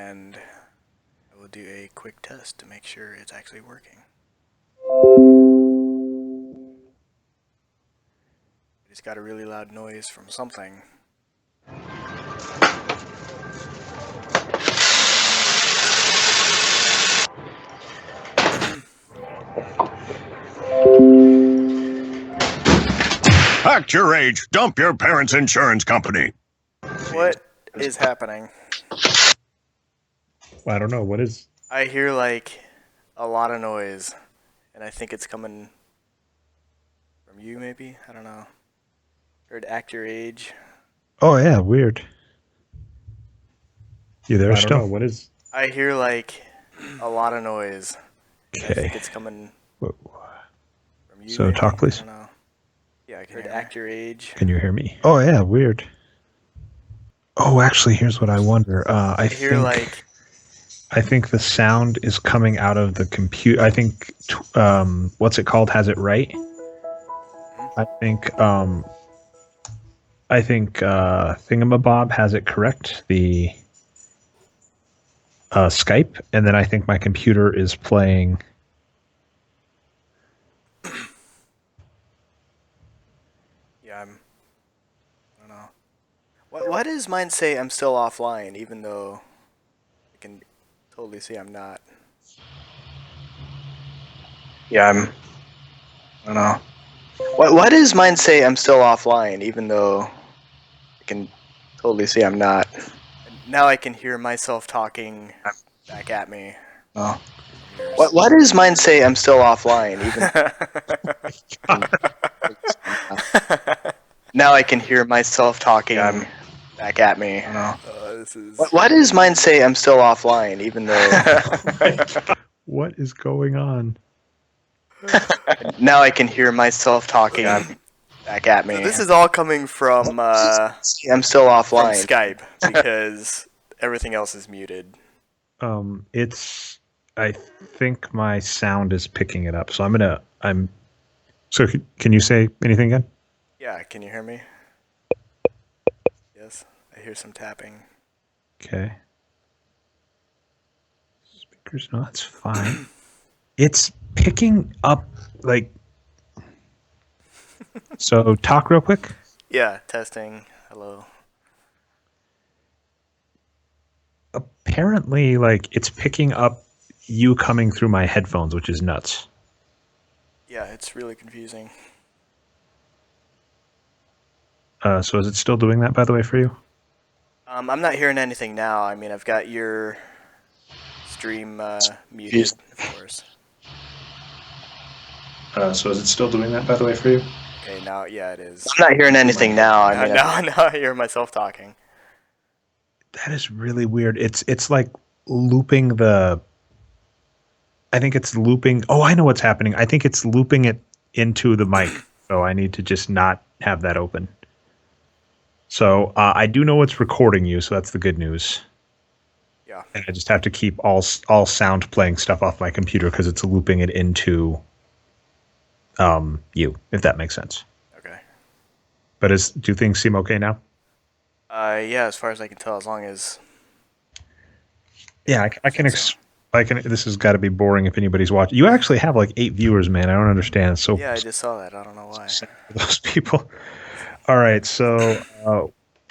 and I will do a quick test to make sure it's actually working. I just got a really loud noise from something. Act your age. Dump your parents' insurance company. What is happening? I don't know. What is... I hear like a lot of noise, and I think it's coming from you maybe? I don't know. Heard act your age. Oh, yeah. Weird. You there I still? don't know. What is... I hear like a lot of noise. I Okay. think it's coming Whoa. from you So maybe? talk, please. I don't know. Yeah, I heard act your age. Can you hear me? Oh, yeah. Weird. Oh, actually, here's what I wonder. I hear like... I think the sound is coming out of the computer. I think, what's it called? Has it right? I think Thingamabob has it correct. The Skype, and then I think my computer is playing. Yeah, I don't know. Why does mine say I'm still offline, even though I can totally see I'm not? Yeah, I don't know. Why does mine say I'm still offline, even though I can totally see I'm not? Now I can hear myself talking back at me. Oh. Why does mine say I'm still offline, even... Now I can hear myself talking back at me. Why does mine say I'm still offline, even though... What is going on? Now I can hear myself talking back at me. So this is all coming from I'm still offline. From Skype, because everything else is muted. I think my sound is picking it up. So so can you say anything again? Yeah, can you hear me? Yes, I hear some tapping. Okay. Speakers, no, that's fine. It's picking up, like... So, talk real quick. Yeah, testing. Hello. Apparently, like, it's picking up you coming through my headphones, which is nuts. Yeah, it's really confusing. So is it still doing that, by the way, for you? I'm not hearing anything now. I mean, I've got your stream muted, of course. So is it still doing that, by the way, for you? Okay, now, yeah, it is. I'm not hearing anything now. I mean, now I hear myself talking. That is really weird. It's like looping the... I think it's looping... Oh, I know what's happening. I think it's looping it into the mic. So I need to just not have that open. So I do know it's recording you, so that's the good news. Yeah. And I just have to keep all sound playing stuff off my computer because it's looping it into you, if that makes sense. Okay. But do things seem okay now? Yeah, as far as I can tell, as long as... Yeah, I can... This has got to be boring if anybody's watching. You actually have like 8 viewers, man. I don't understand. So yeah, I just saw that. I don't know why. Those people. All right, so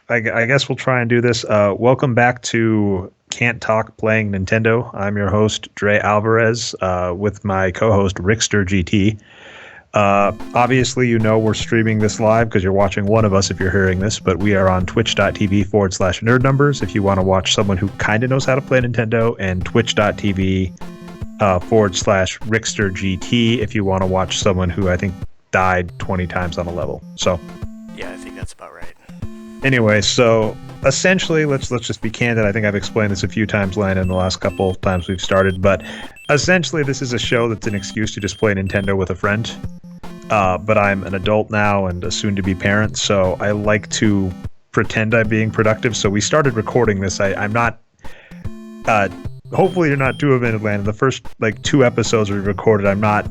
I guess we'll try and do this. Welcome back to Can't Talk Playing Nintendo. I'm your host, Dre Alvarez, with my co-host, RixterGT. Obviously, you know we're streaming this live because you're watching one of us if you're hearing this, but we are on twitch.tv/nerdnumbers if you want to watch someone who kind of knows how to play Nintendo, and twitch.tv/RixterGT if you want to watch someone who I think died 20 times on a level. So yeah, I think that's about right. Anyway, so essentially, let's just be candid. I think I've explained this a few times, Landon, in the last couple of times we've started, but essentially this is a show that's an excuse to just play Nintendo with a friend. But I'm an adult now and a soon-to-be parent, so I like to pretend I'm being productive. So we started recording this. I'm not... hopefully you're not too offended, Landon. The first 2 episodes we recorded, I'm not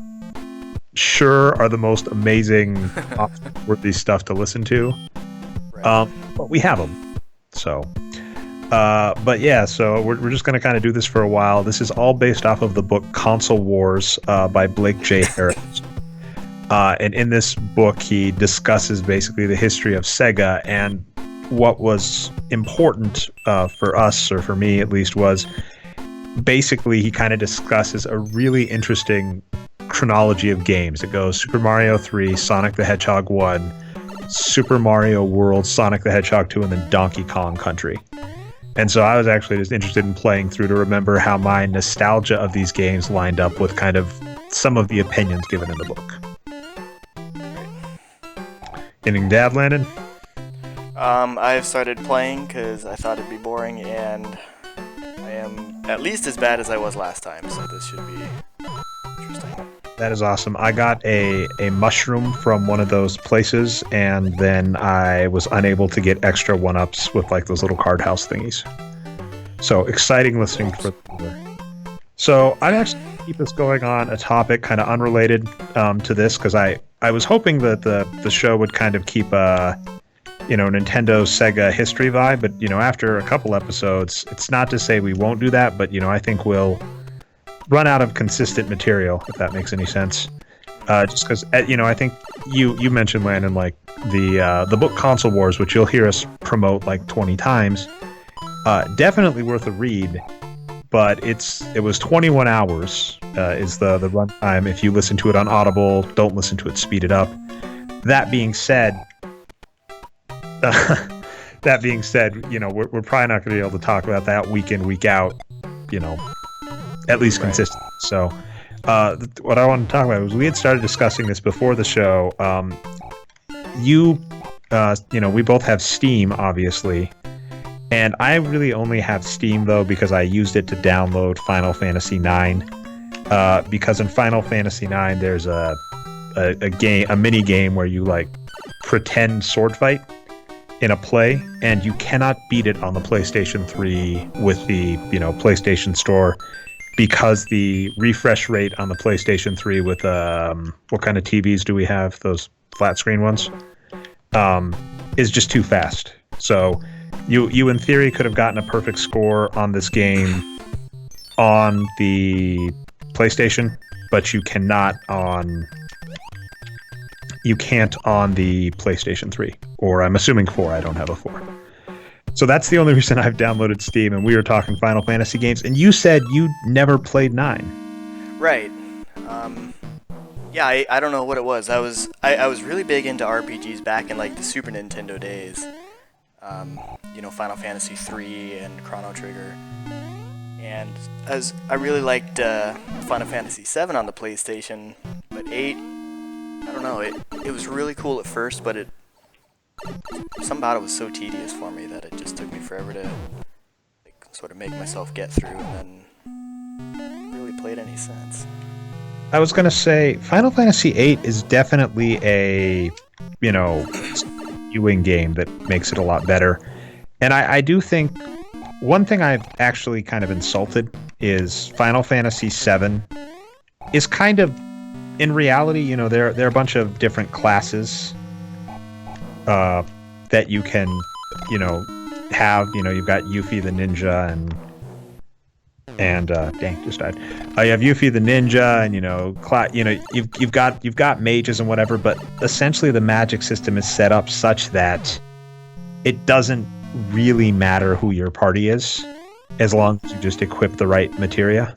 sure are the most amazing, worthy stuff to listen to. Right. But we have them. So But yeah, so we're just going to kind of do this for a while. This is all based off of the book Console Wars by Blake J. Harris. And in this book, he discusses basically the history of Sega, and what was important for us, or for me at least, was basically he kind of discusses a really interesting chronology of games. It goes Super Mario 3, Sonic the Hedgehog 1, Super Mario World, Sonic the Hedgehog 2, and then Donkey Kong Country. And so I was actually just interested in playing through to remember how my nostalgia of these games lined up with kind of some of the opinions given in the book. Anything to add, Landon? I've started playing because I thought it'd be boring, and I am at least as bad as I was last time, so this should be interesting. That is awesome. I got a mushroom from one of those places, and then I was unable to get extra 1-ups with like those little card house thingies. So exciting listening for. So I'd actually keep this going on a topic kind of unrelated to this, because I was hoping that the show would kind of keep a Nintendo Sega history vibe, but after a couple episodes, it's not to say we won't do that, but I think we'll run out of consistent material, if that makes any sense. Just because I think you mentioned, Landon, like the book Console Wars, which you'll hear us promote like 20 times. Definitely worth a read, but it was 21 hours is the runtime. If you listen to it on Audible, don't listen to it speed it up. That being said, we're probably not going to be able to talk about that week in, week out, at least consistent. So what I want to talk about was, we had started discussing this before the show. We both have Steam, obviously, and I really only have Steam though because I used it to download Final Fantasy IX. Because in Final Fantasy IX there's a mini game where you like pretend sword fight in a play, and you cannot beat it on the PlayStation 3 with the PlayStation Store, because the refresh rate on the PlayStation 3 with what kind of TVs do we have? Those flat screen ones, is just too fast. So you in theory could have gotten a perfect score on this game on the PlayStation, but you can't on the PlayStation 3, or I'm assuming 4. I don't have a 4. So that's the only reason I've downloaded Steam, and we were talking Final Fantasy games, and you said you never played 9. Right. Yeah, I don't know what it was. I was really big into RPGs back in like the Super Nintendo days. Final Fantasy 3 and Chrono Trigger. And I really liked Final Fantasy 7 on the PlayStation, but 8, I don't know, it was really cool at first, but something about it was so tedious for me that it just took me forever to sort of make myself get through, and then really played any since. I was going to say, Final Fantasy VIII is definitely a, viewing game that makes it a lot better. And I do think one thing I've actually kind of insulted is Final Fantasy VII is kind of, in reality, there are a bunch of different classes that you can, have. You've got Yuffie the ninja and dang, just died. You have Yuffie the ninja, and you've got mages and whatever. But essentially, the magic system is set up such that it doesn't really matter who your party is, as long as you just equip the right materia.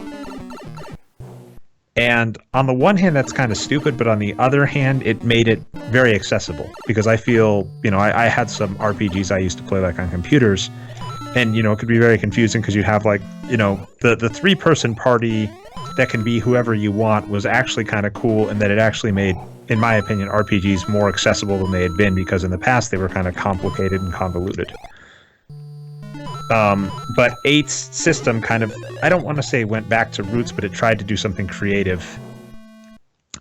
And on the one hand, that's kind of stupid, but on the other hand, it made it very accessible, because I feel, I had some RPGs I used to play like on computers, and, it could be very confusing because you have like, the 3-person party that can be whoever you want was actually kind of cool, and that it actually made, in my opinion, RPGs more accessible than they had been, because in the past they were kind of complicated and convoluted. But 8's system kind of, I don't want to say went back to roots, but it tried to do something creative.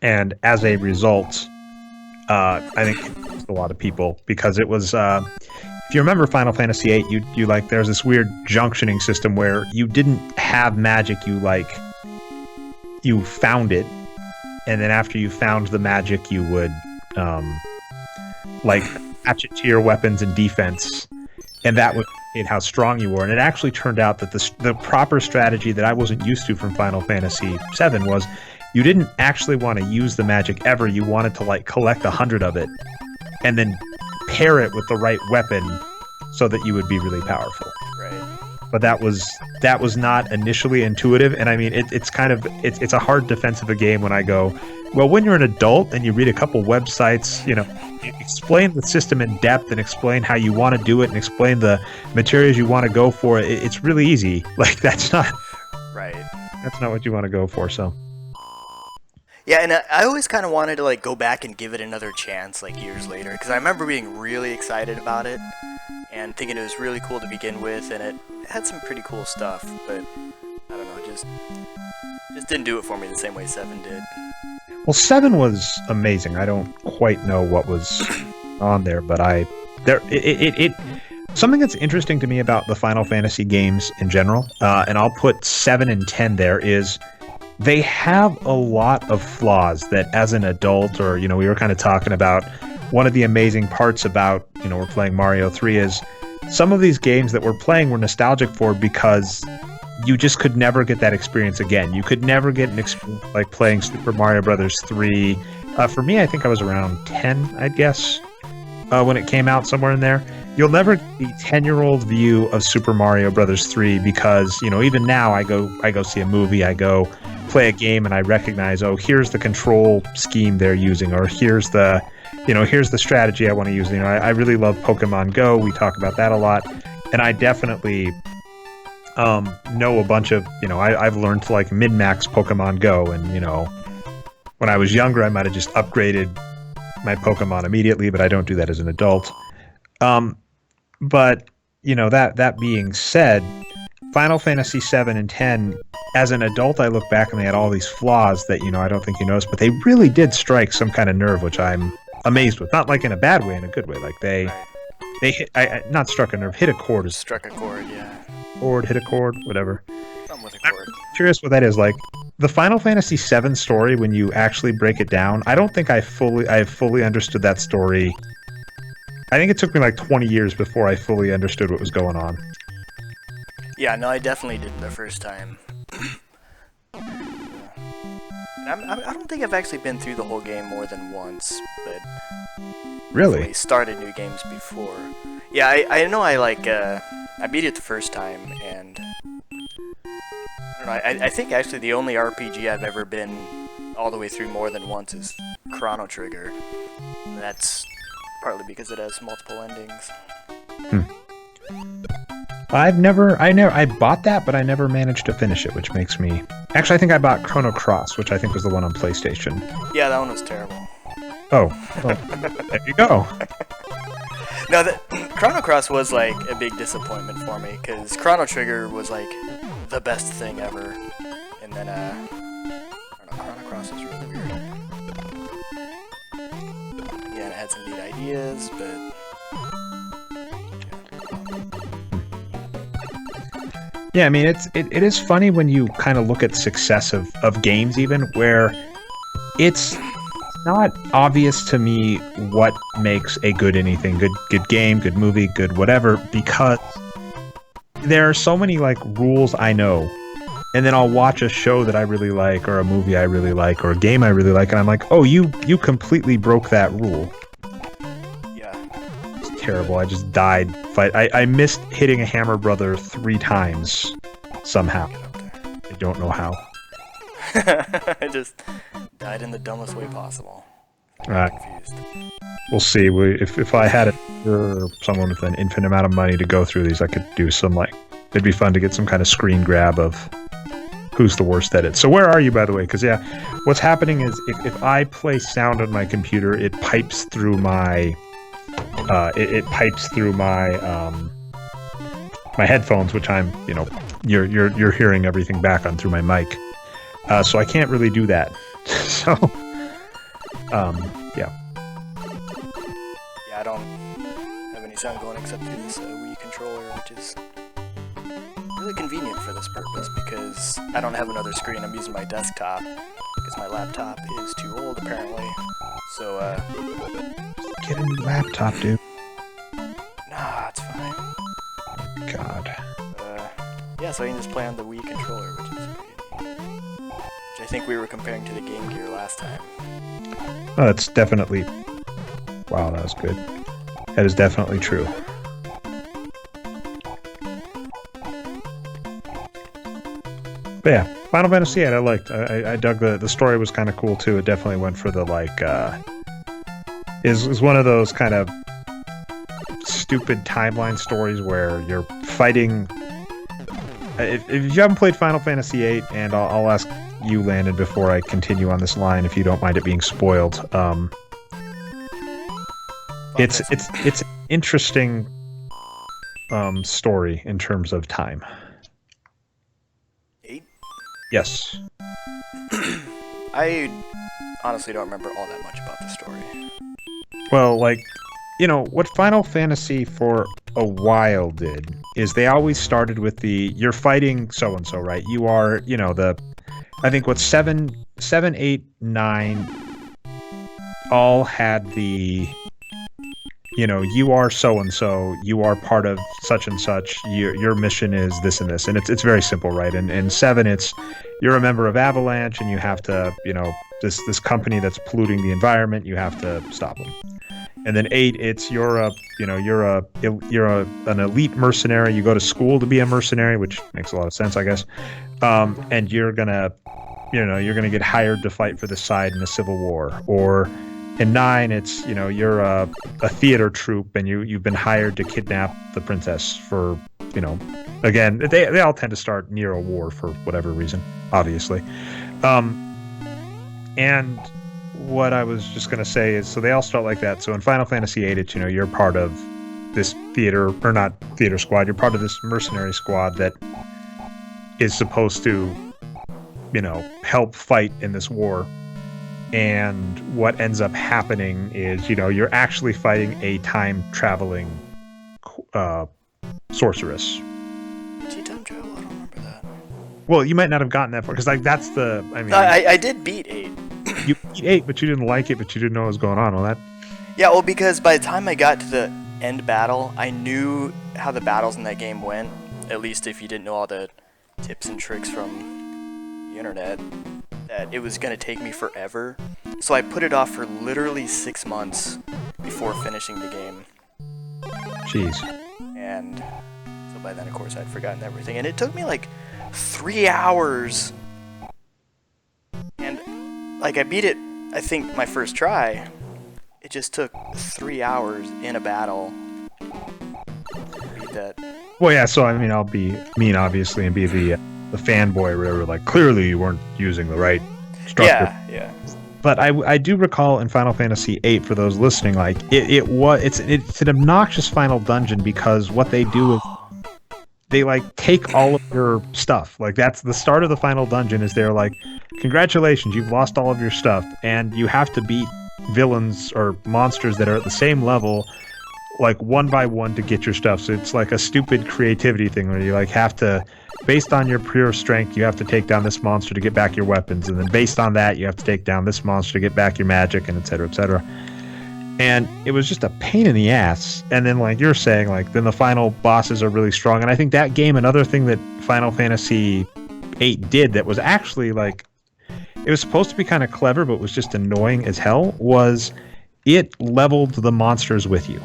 And as a result, I think it confused a lot of people, because it was, if you remember Final Fantasy VIII, you like, there's this weird junctioning system where you didn't have magic, you found it, and then after you found the magic, you would, attach it to your weapons and defense, and that would indicate how strong you were. And it actually turned out that the proper strategy that I wasn't used to from Final Fantasy VII was you didn't actually want to use the magic ever. You wanted to like collect 100 of it and then pair it with the right weapon so that you would be really powerful. Right. But that was not initially intuitive, and I mean it's a hard defense of a game when I go, well, when you're an adult and you read a couple websites, you explain the system in depth and explain how you want to do it and explain the materials you want to go for. It's really easy. Like that's not what you want to go for. So yeah, and I always kind of wanted to like go back and give it another chance like years later, because I remember being really excited about it and thinking it was really cool to begin with, and it had some pretty cool stuff, but I don't know, just didn't do it for me the same way 7 did. Well, 7 was amazing. I don't quite know what was on there, but something that's interesting to me about the Final Fantasy games in general, and I'll put 7 and 10 there, is they have a lot of flaws that as an adult, or, we were kind of talking about, one of the amazing parts about, we're playing Mario 3 is some of these games that we're playing were nostalgic for because you just could never get that experience again. You could never get an experience like playing Super Mario Brothers 3. For me, I think I was around 10, I guess, when it came out, somewhere in there. You'll never get the 10-year-old view of Super Mario Brothers 3 because, even now I go see a movie, I go play a game, and I recognize, oh, here's the control scheme they're using, or here's the strategy I want to use. I really love Pokemon Go. We talk about that a lot, and I definitely know a bunch of, I've learned to like min-max Pokemon Go, and when I was younger, I might have just upgraded my Pokemon immediately, but I don't do that as an adult. But that being said, Final Fantasy 7 and 10, as an adult, I look back and they had all these flaws that I don't think you noticed, but they really did strike some kind of nerve, which I'm amazed with. Not like in a bad way, in a good way. Like they hit, not struck a nerve, hit a chord. Struck a chord, yeah. Chord, hit a chord, whatever. Something with a chord. I'm curious what that is. Like the Final Fantasy 7 story, when you actually break it down, I don't think I fully understood that story. I think it took me like 20 years before I fully understood what was going on. Yeah, no, I definitely didn't the first time. And I don't think I've actually been through the whole game more than once, but really I started new games before. Yeah, I know I beat it the first time, and I don't know, I think actually the only RPG I've ever been all the way through more than once is Chrono Trigger. And that's partly because it has multiple endings. I bought that, but I never managed to finish it, which makes me... Actually, I think I bought Chrono Cross, which I think was the one on PlayStation. Yeah, that one was terrible. Oh, well, there you go. No, Chrono Cross was like a big disappointment for me, because Chrono Trigger was like the best thing ever, and then I don't know, Chrono Cross was really weird. Yeah, it had some neat ideas, but yeah, I mean, it is funny when you kind of look at success of games, even where it's not obvious to me what makes a good anything, good game, good movie, good whatever, because there are so many like rules I know, and then I'll watch a show that I really like, or a movie I really like, or a game I really like, and I'm like, oh, you completely broke that rule. yeah. It's terrible. I just died. I missed hitting a Hammer Brother 3 times somehow. I don't know how. I just died in the dumbest way possible. I'm confused. We'll see. If I had someone with an infinite amount of money to go through these, I could do some it'd be fun to get some kind of screen grab of who's the worst at it. So where are you, by the way? Because yeah, what's happening is if I play sound on my computer, it pipes through my my headphones, which I'm you're hearing everything back on through my mic. So I can't really do that. So yeah. Yeah, I don't have any sound going except through this Wii controller, which is really convenient for this purpose because I don't have another screen. I'm using my desktop because my laptop is too old apparently. So get a new laptop, dude. Nah, it's fine. God. Yeah, so you can just play on the Wii controller, which is pretty neat. Which I think we were comparing to the Game Gear last time. Oh, that's definitely... Wow, that was good. That is definitely true. But yeah, Final Fantasy VIII I liked. I dug the story was kind of cool too. It definitely went for the like... is one of those kind of stupid timeline stories where you're fighting... If you haven't played Final Fantasy VIII, and I'll ask you, Landon, before I continue on this line, if you don't mind it being spoiled. It's an interesting story in terms of time. 8? Yes. I honestly don't remember all that much about the story. Well, like, you know, what Final Fantasy for a while did is they always started with the, you're fighting so-and-so, right? You are, you know, I think what 7, 8, 9 all had the, you know, you are so-and-so, you are part of such and such, your mission is this and this. And it's very simple, right? And in 7, it's, you're a member of Avalanche and you have to, you know, this company that's polluting the environment, you have to stop them. And then 8, it's you're an elite mercenary. You go to school to be a mercenary, which makes a lot of sense, I guess. And you're gonna get hired to fight for the side in a civil war. Or in 9, it's, you know, you're a theater troupe and you've been hired to kidnap the princess for, you know, again, they all tend to start near a war for whatever reason, obviously. And what I was just going to say is, so they all start like that. So in Final Fantasy VIII, it's, you know, you're part of this theater, or not theater squad, you're part of this mercenary squad that is supposed to, you know, help fight in this war. And what ends up happening is, you know, you're actually fighting a time-traveling sorceress. Did you time travel? I don't remember that. Well, you might not have gotten that far, because, like, that's the, I mean... I did beat 8. You beat 8, but you didn't like it, but you didn't know what was going on. Well, that... Yeah, well, because by the time I got to the end battle, I knew how the battles in that game went. At least if you didn't know all the tips and tricks from the internet, that it was going to take me forever. So I put it off for literally 6 months before finishing the game. Jeez. And so by then, of course, I'd forgotten everything. And it took me like 3 hours. And like, I beat it, I think, my first try. It just took 3 hours in a battle to beat that. Well, yeah, so, I mean, I'll be mean, obviously, and be the fanboy or whatever. Like, clearly you weren't using the right structure. Yeah. But I do recall in Final Fantasy VIII, for those listening, like, it's an obnoxious final dungeon, because what they do is they, like, take all of your stuff. Like, that's the start of the final dungeon, is they're like, congratulations, you've lost all of your stuff, and you have to beat villains or monsters that are at the same level, like, one by one to get your stuff. So it's like a stupid creativity thing where you, like, have to, based on your pure strength, you have to take down this monster to get back your weapons, and then based on that, you have to take down this monster to get back your magic, and etc., etc. And it was just a pain in the ass. And then, like you're saying, like, then the final bosses are really strong. And I think that game, another thing that Final Fantasy VIII did that was actually, like, it was supposed to be kind of clever, but was just annoying as hell, was it leveled the monsters with you.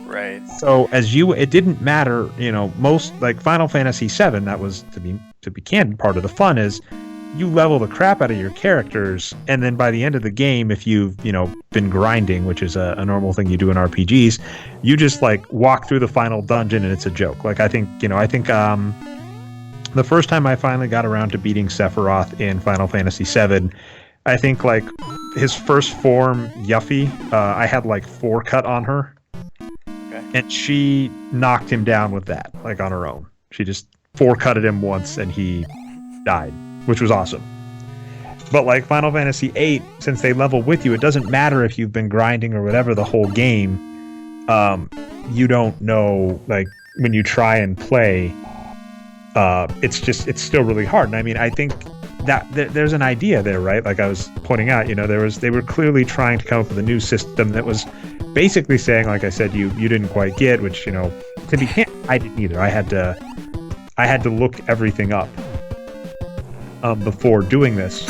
Right. So it didn't matter, you know, most, like, Final Fantasy VII, that was, to be candid, part of the fun is you level the crap out of your characters, and then by the end of the game, if you've, you know, been grinding, which is a normal thing you do in RPGs, you just, like, walk through the final dungeon and it's a joke. Like, I think the first time I finally got around to beating Sephiroth in Final Fantasy VII, I think, like, his first form, Yuffie, I had, like, 4 cut on her. And she knocked him down with that, like, on her own. She just 4-cutted him once and he died, which was awesome. But, like, Final Fantasy VIII, since they level with you, it doesn't matter if you've been grinding or whatever the whole game. You don't know, like, when you try and play, it's still really hard. And I mean, I think that there's an idea there, right? Like I was pointing out, you know, they were clearly trying to come up with a new system that was basically saying, like I said, you didn't quite get, which, you know, to be candid, I didn't either. I had to look everything up before doing this.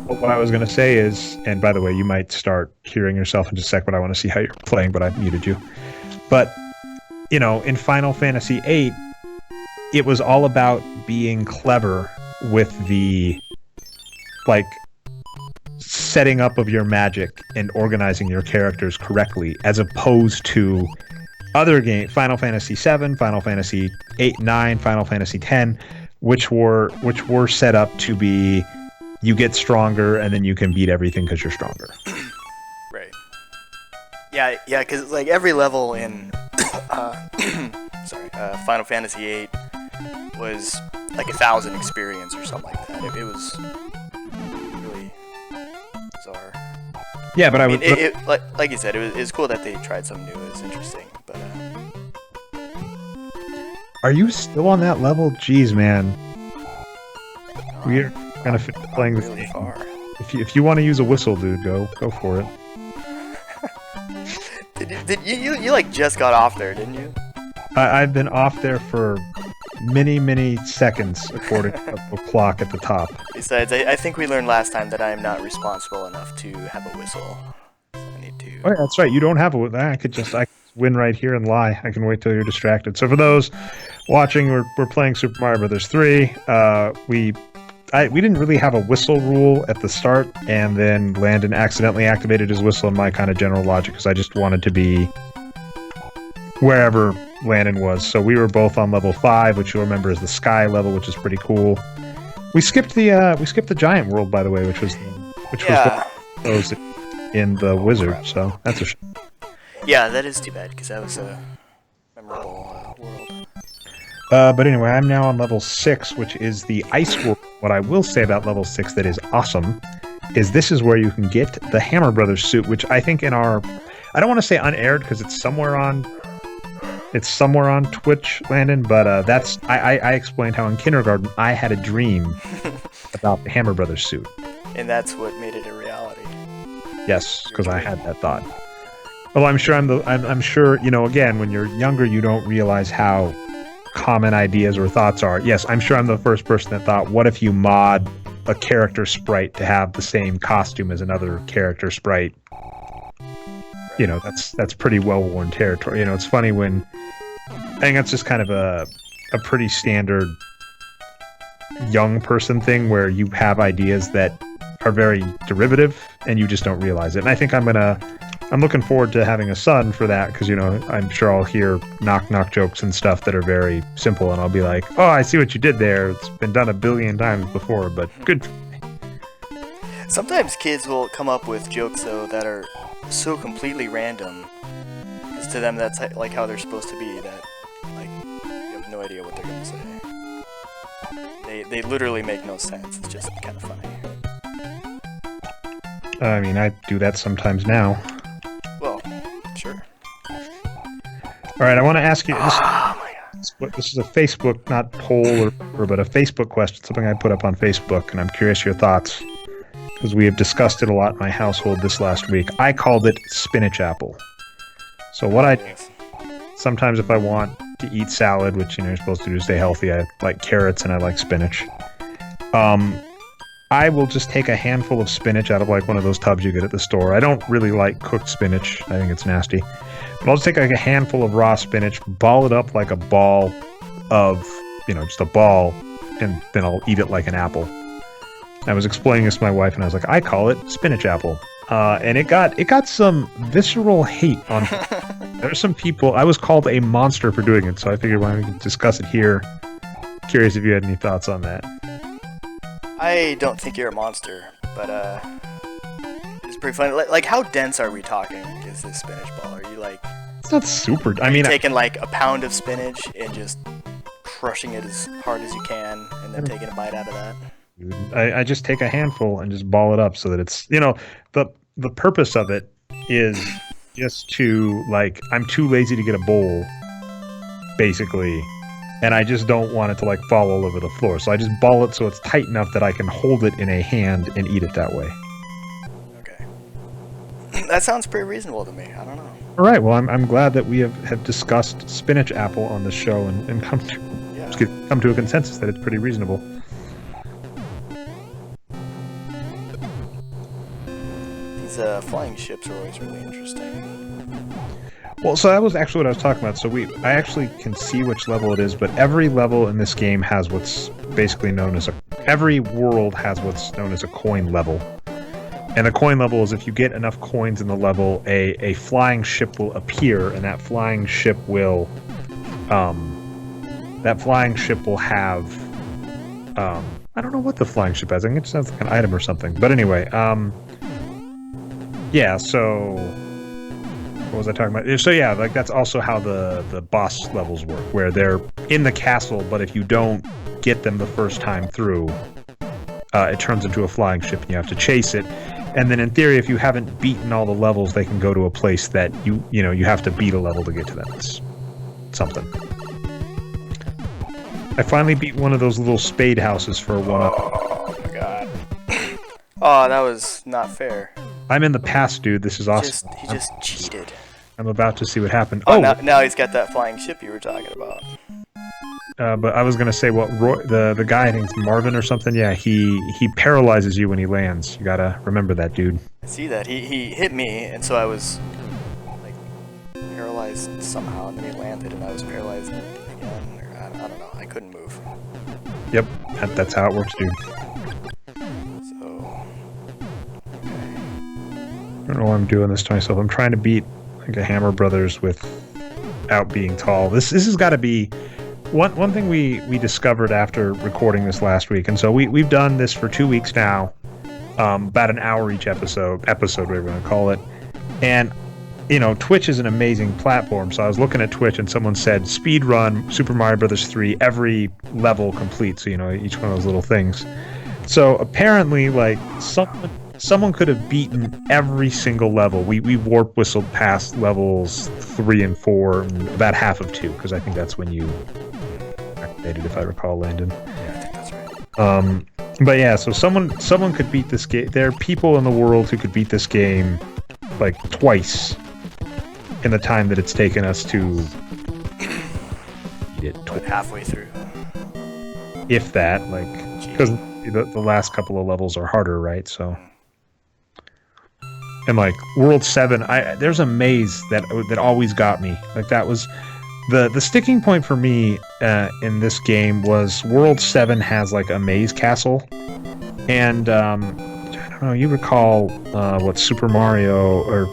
But what I was going to say is, and by the way, you might start hearing yourself in just a sec, but I want to see how you're playing, but I've muted you. But, you know, in Final Fantasy VIII, it was all about being clever with the, like, setting up of your magic and organizing your characters correctly, as opposed to other games, Final Fantasy VII, Final Fantasy VIII, 9, Final Fantasy X, which were set up to be, you get stronger and then you can beat everything because you're stronger. Right. Yeah, because like every level in Final Fantasy VIII was like 1,000 experience or something like that. It was really bizarre. Yeah, but I mean, like you said, it was cool that they tried something new. It was interesting, but. Are you still on that level? Jeez, man. We're kind of playing this really far. If you want to use a whistle, dude, go for it. Did you like just got off there, didn't you? I've been off there for many seconds, according to the clock at the top. Besides, I think we learned last time that I am not responsible enough to have a whistle. So I need to. Oh yeah, that's right. You don't have a whistle. I could win right here and lie. I can wait till you're distracted. So for those watching, we're playing Super Mario Brothers 3. We didn't really have a whistle rule at the start, and then Landon accidentally activated his whistle in my kind of general logic because I just wanted to be wherever Landon was. So we were both on level 5, which you'll remember is the sky level, which is pretty cool. We skipped the giant world, by the way, which was those in the wizard. So that's a shame. Yeah, that is too bad because that was a memorable world. But anyway, I'm now on level 6, which is the ice world. What I will say about level 6 that is awesome is this is where you can get the Hammer Brothers suit, which I think in our, I don't want to say unaired because it's somewhere on Twitch, Landon, but I explained how in kindergarten I had a dream about the Hammer Brothers suit. And that's what made it a reality. Yes, because I had that thought. Well, I'm sure I'm sure, you know, again, when you're younger, you don't realize how common ideas or thoughts are. Yes, I'm sure I'm the first person that thought, what if you mod a character sprite to have the same costume as another character sprite? You know, that's pretty well-worn territory. You know, it's funny when, I think that's just kind of a pretty standard young person thing where you have ideas that are very derivative and you just don't realize it. And I think I'm looking forward to having a son for that because, you know, I'm sure I'll hear knock jokes and stuff that are very simple and I'll be like, oh, I see what you did there. It's been done 1 billion times before, but good. Sometimes kids will come up with jokes, though, that are so completely random because to them that's like how they're supposed to be, that like you have no idea what they're going to say. They literally make no sense. It's just kind of funny. I mean, I do that sometimes now. Well, sure. All right, I want to ask you. This is a Facebook, not poll but a Facebook question, something I put up on Facebook, and I'm curious your thoughts because we have discussed it a lot in my household this last week. I called it spinach apple. So what I do, sometimes if I want to eat salad, which you know you're supposed to do to stay healthy, I like carrots and I like spinach. I will just take a handful of spinach out of like one of those tubs you get at the store. I don't really like cooked spinach. I think it's nasty. But I'll just take like a handful of raw spinach, ball it up like a ball of, you know, just a ball, and then I'll eat it like an apple. I was explaining this to my wife and I was like, I call it spinach apple. And it got some visceral hate on There's some people, I was called a monster for doing it, so I figured why don't we discuss it here. Curious if you had any thoughts on that. I don't think you're a monster, but it's pretty funny. Like how dense are we talking? Is this spinach ball? Are you like? It's not super. I mean, taking like a pound of spinach and just crushing it as hard as you can, and then taking a bite out of that. I just take a handful and just ball it up so that it's, you know, the purpose of it is just to, like, I'm too lazy to get a bowl, basically. And I just don't want it to like fall all over the floor. So I just ball it so it's tight enough that I can hold it in a hand and eat it that way. Okay. that sounds pretty reasonable to me. I don't know. All right. Well, I'm glad that we have discussed spinach apple on this show and come to a consensus that it's pretty reasonable. These flying ships are always really interesting. Well, so that was actually what I was talking about. So I actually can see which level it is, but every level in this game has what's basically known as every world has what's known as a coin level. And the coin level is if you get enough coins in the level, a flying ship will appear, and that flying ship will have I don't know what the flying ship has. I think it just has like an item or something. But anyway, yeah, so what was I talking about? So yeah, like that's also how the boss levels work, where they're in the castle, but if you don't get them the first time through, it turns into a flying ship and you have to chase it. And then in theory, if you haven't beaten all the levels, they can go to a place that you have to beat a level to get to them. It's something. I finally beat one of those little spade houses for a one-up. Oh my god. Oh, that was not fair. I'm in the past, dude. This is awesome. He just cheated. I'm about to see what happened. Oh, now he's got that flying ship you were talking about. But I was gonna say the guy, I think it's Marvin or something. Yeah, he paralyzes you when he lands. You gotta remember that, dude. I see that. He hit me, and so I was like paralyzed somehow, and then he landed, and I was paralyzed again. Or, I don't know. I couldn't move. Yep, that's how it works, dude. So okay. I don't know why I'm doing this to myself. I'm trying to beat like a Hammer Brothers without being tall. This has got to be. One thing we discovered after recording this last week, and so we've done this for 2 weeks now, about an hour each episode, whatever you want to call it, and Twitch is an amazing platform. So I was looking at Twitch, and someone said speed run Super Mario Brothers 3 every level complete. So each one of those little things. So apparently, like someone could have beaten every single level. We warp whistled past levels 3 and 4, and about half of 2, because I think that's when you. If I recall, Landon. Yeah, I think that's right. But yeah, so someone could beat this game. There are people in the world who could beat this game like twice in the time that it's taken us to beat it. Halfway through. If that, like, because the last couple of levels are harder, right? So, and like World 7, there's a maze that always got me. Like that was. The sticking point for me in this game was World 7 has like a maze castle, and I don't know, you recall what Super Mario or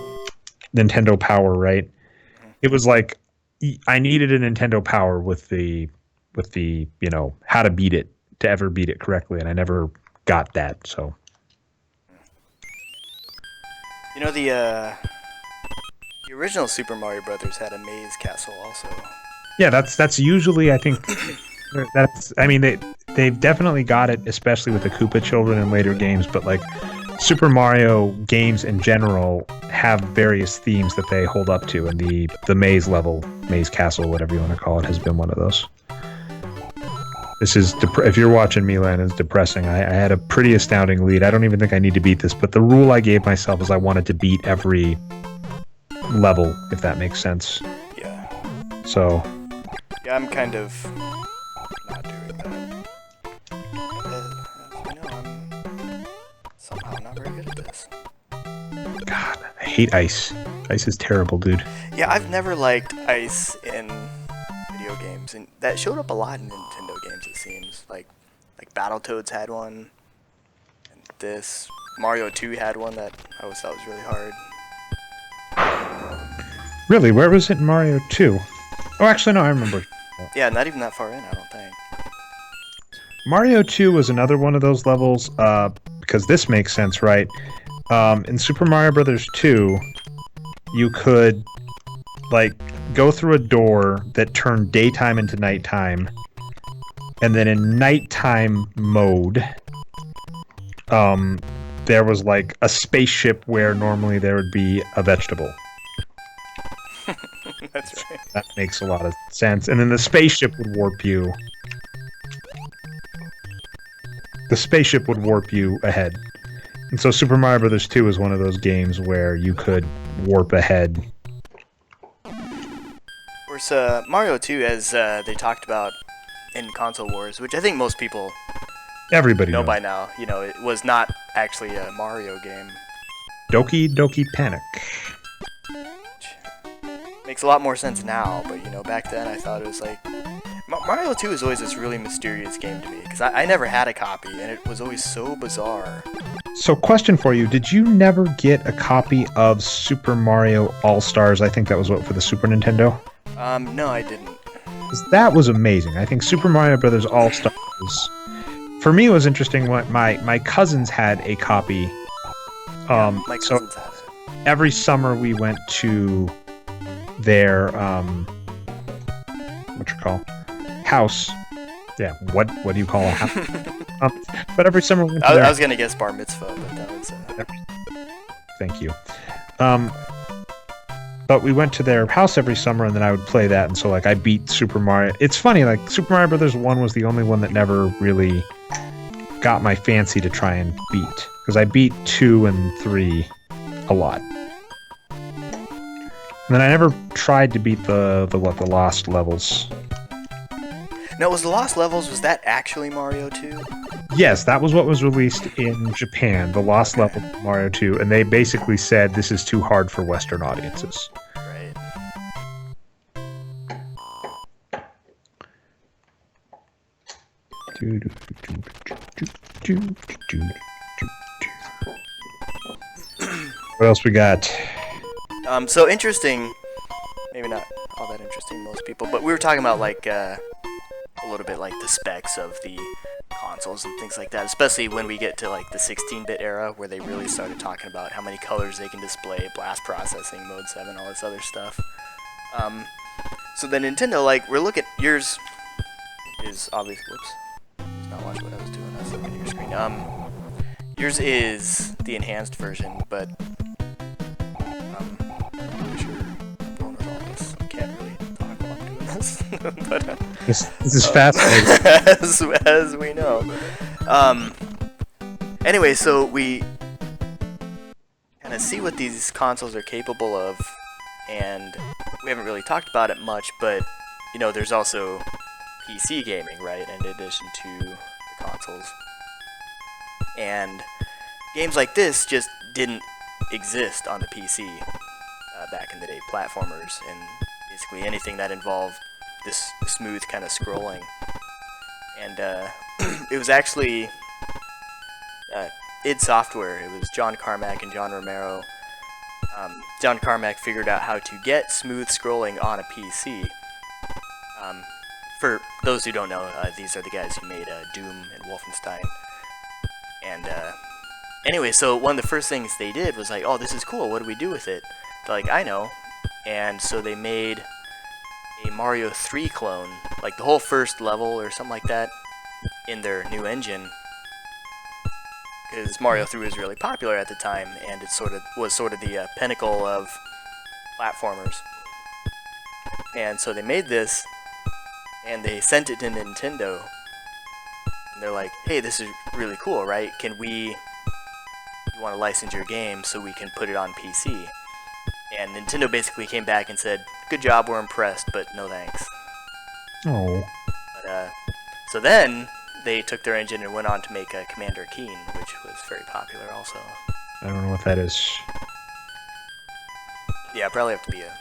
Nintendo Power, right? It was like I needed a Nintendo Power with the how to beat it to ever beat it correctly, and I never got that. So the original Super Mario Brothers had a maze castle also. Yeah, that's usually, I think, they've definitely got it, especially with the Koopa children in later games, but like Super Mario games in general have various themes that they hold up to, and the maze level, maze castle, whatever you want to call it, has been one of those. This is, if you're watching me, Landon, it's depressing. I had a pretty astounding lead. I don't even think I need to beat this, but the rule I gave myself is I wanted to beat every level, if that makes sense. Yeah. So. Yeah, I'm kind of not doing that. I'm somehow not very good at this. God, I hate ice. Ice is terrible, dude. Yeah, I've never liked ice in video games, and that showed up a lot in Nintendo games, it seems. Like Battletoads had one, and this Mario 2 had one that I always thought was really hard. Really? Where was it in Mario 2? Oh, actually, no, I remember. Yeah, not even that far in, I don't think. Mario 2 was another one of those levels, because this makes sense, right? In Super Mario Brothers 2, you could, like, go through a door that turned daytime into nighttime, and then in nighttime mode, there was, like, a spaceship where normally there would be a vegetable. That's right. That makes a lot of sense. And then the spaceship would warp you. The spaceship would warp you ahead. And so Super Mario Brothers 2 is one of those games where you could warp ahead. Of course, Mario 2, as they talked about in Console Wars, which I think most people Everybody know knows. by now, it was not actually a Mario game. Doki Doki Panic. Makes a lot more sense now, but back then I thought it was like Mario 2 is always this really mysterious game to me because I never had a copy and it was always so bizarre. So, question for you: did you never get a copy of Super Mario All Stars? I think that was for the Super Nintendo. No, I didn't. 'Cause that was amazing. I think Super Mario Brothers All Stars. For me, it was interesting. What my cousins had a copy. My So cousins had it. every summer we went to their house. Yeah, what do you call a house? But every summer we went to I their... was gonna guess bar mitzvah, but that was. Thank you. But we went to their house every summer, and then I would play that, and so like I beat Super Mario. It's funny, like Super Mario Brothers 1 was the only one that never really got my fancy to try and beat, because I beat 2 and 3 a lot. And then I never tried to beat the Lost levels. No, was the Lost Levels, was that actually Mario 2? Yes, that was what was released in Japan, the Lost Level of Mario 2, and they basically said this is too hard for Western audiences. Right. What else we got? So interesting, maybe not all that interesting to most people, but we were talking about like a little bit like the specs of the consoles and things like that, especially when we get to like the 16-bit era where they really started talking about how many colors they can display, blast processing, mode 7, all this other stuff. So the Nintendo, like, we're looking, yours is obviously, whoops, I was not watching what I was doing, I was looking at your screen. Yours is the enhanced version, but I'm sure everyone knows all this. I can't really talk while I'm doing this, but This is fascinating. as we know. Anyway, so we kind of see what these consoles are capable of, and we haven't really talked about it much, but there's also PC gaming, right, in addition to the consoles. And games like this just didn't exist on the PC back in the day, platformers, and basically anything that involved this smooth kind of scrolling. And it was actually id Software. It was John Carmack and John Romero. John Carmack figured out how to get smooth scrolling on a PC. For those who don't know, these are the guys who made Doom and Wolfenstein. And anyway, so one of the first things they did was like, oh, this is cool, what do we do with it? They're like, I know. And so they made a Mario 3 clone, like the whole first level or something like that, in their new engine. Because Mario 3 was really popular at the time, and it was sort of the pinnacle of platformers. And so they made this, and they sent it to Nintendo. And they're like, hey, this is really cool, right? You want to license your game so we can put it on PC? And Nintendo basically came back and said, good job, we're impressed, but no thanks. Oh. But, so then they took their engine and went on to make Commander Keen, which was very popular also. I don't know what that is. Yeah, probably have to be a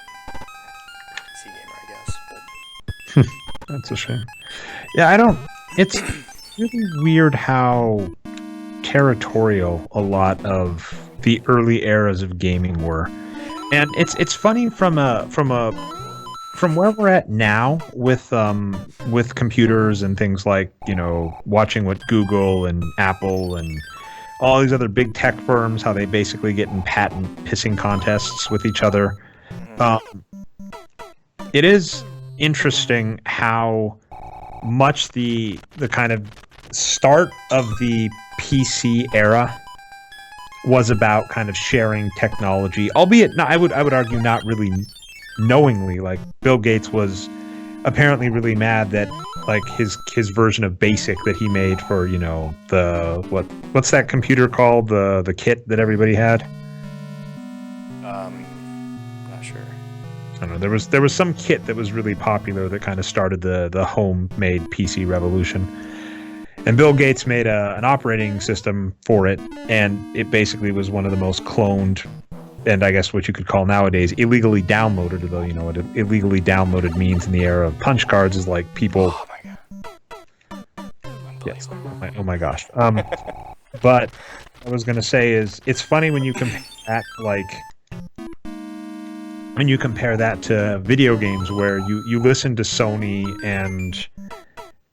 PC gamer, I guess. But That's a shame. Yeah, it's really weird how territorial a lot of the early eras of gaming were. And it's funny from where we're at now with computers and things like, watching what Google and Apple and all these other big tech firms, how they basically get in patent pissing contests with each other. It is interesting how much the kind of start of the PC era was about kind of sharing technology, albeit I would argue not really knowingly. Like Bill Gates was apparently really mad that like his version of BASIC that he made for, you know, the what's that computer called, the kit that everybody had? Not sure. I don't know. There was some kit that was really popular that kind of started the homemade PC revolution. And Bill Gates made an operating system for it, and it basically was one of the most cloned, and I guess what you could call nowadays illegally downloaded. Although you know what illegally downloaded means in the era of punch cards is like people. Oh my god. Yes. Oh my gosh. But I was gonna say is it's funny when you compare that to video games where you listen to Sony and,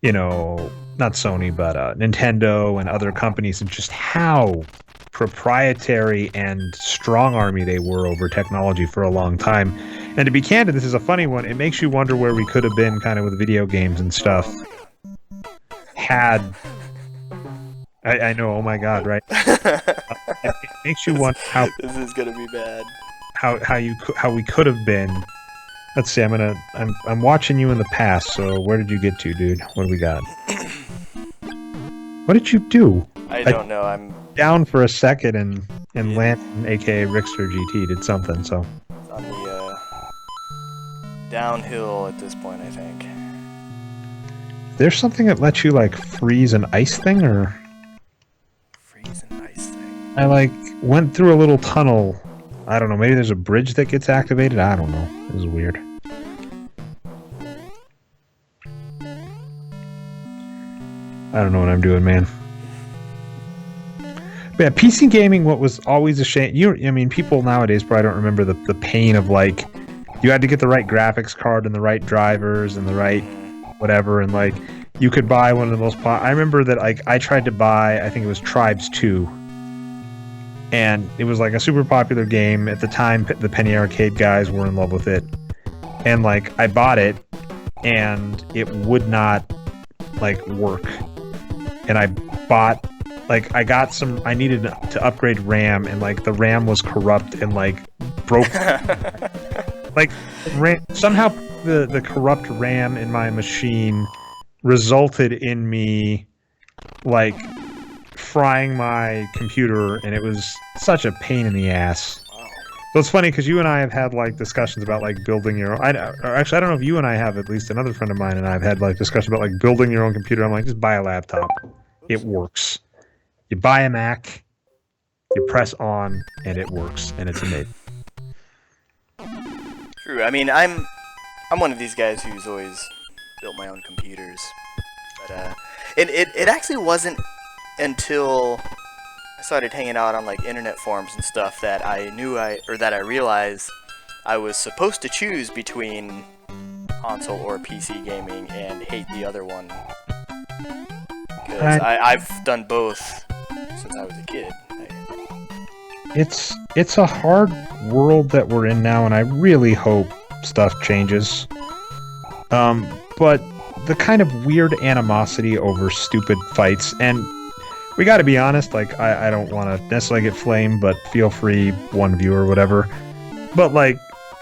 you know, not Sony but Nintendo and other companies, and just how proprietary and strong-army they were over technology for a long time. And to be candid, this is a funny one. It makes you wonder where we could have been kind of with video games and stuff had I know, oh my god, right? It makes you wonder how this is gonna be bad. How we could have been. Let's see. I'm watching you in the past. So where did you get to, dude? What do we got? What did you do? I don't know. I'm down for a second, and Landon, aka RixterGT, did something. So it's on the downhill at this point, I think. There's something that lets you like freeze an ice thing, or Freeze an ice thing. I like went through a little tunnel. I don't know. Maybe there's a bridge that gets activated. I don't know. It was weird. I don't know what I'm doing, man. But yeah, PC gaming, what was always a shame. I mean, people nowadays probably don't remember the pain of like, you had to get the right graphics card and the right drivers and the right whatever, and like, you could buy one of the most. I remember that like I tried to buy, I think it was Tribes 2. And it was like a super popular game at the time. The Penny Arcade guys were in love with it, and like I bought it, and it would not like work. And I bought, like, I got some. I needed to upgrade RAM, and like the RAM was corrupt and like broke. Like somehow the corrupt RAM in my machine resulted in me like frying my computer, and it was such a pain in the ass. Wow. So it's funny because you and I have had like discussions about like building your own. Or actually, I don't know if you and I have. At least another friend of mine and I have had like discussions about like building your own computer. I'm like, just buy a laptop. It works. You buy a Mac, you press on, and it works, and it's amazing. True. I mean, I'm one of these guys who's always built my own computers, but it actually wasn't until I started hanging out on like internet forums and stuff that I realized I was supposed to choose between console or PC gaming and hate the other one, because I've done both since I was a kid. It's a hard world that we're in now, and I really hope stuff changes. But the kind of weird animosity over stupid fights, and we got to be honest, like, I don't want to necessarily get flamed, but feel free, one viewer, whatever. But, like,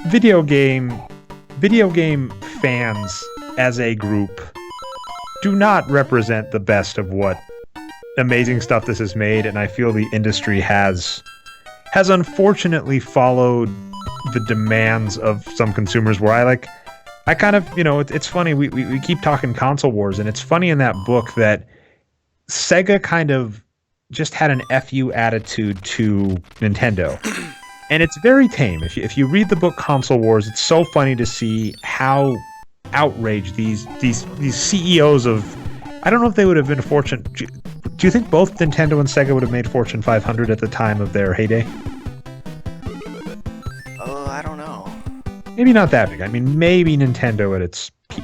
video game fans as a group do not represent the best of what amazing stuff this has made, and I feel the industry has unfortunately followed the demands of some consumers, where I kind of, you know, it's funny, we keep talking console wars, and it's funny in that book that Sega kind of just had an FU attitude to Nintendo. And it's very tame. If you read the book Console Wars, it's so funny to see how outraged these CEOs of, I don't know if they would have been Fortune. Do you think both Nintendo and Sega would have made Fortune 500 at the time of their heyday? Oh, I don't know. Maybe not that big. I mean, maybe Nintendo at its peak.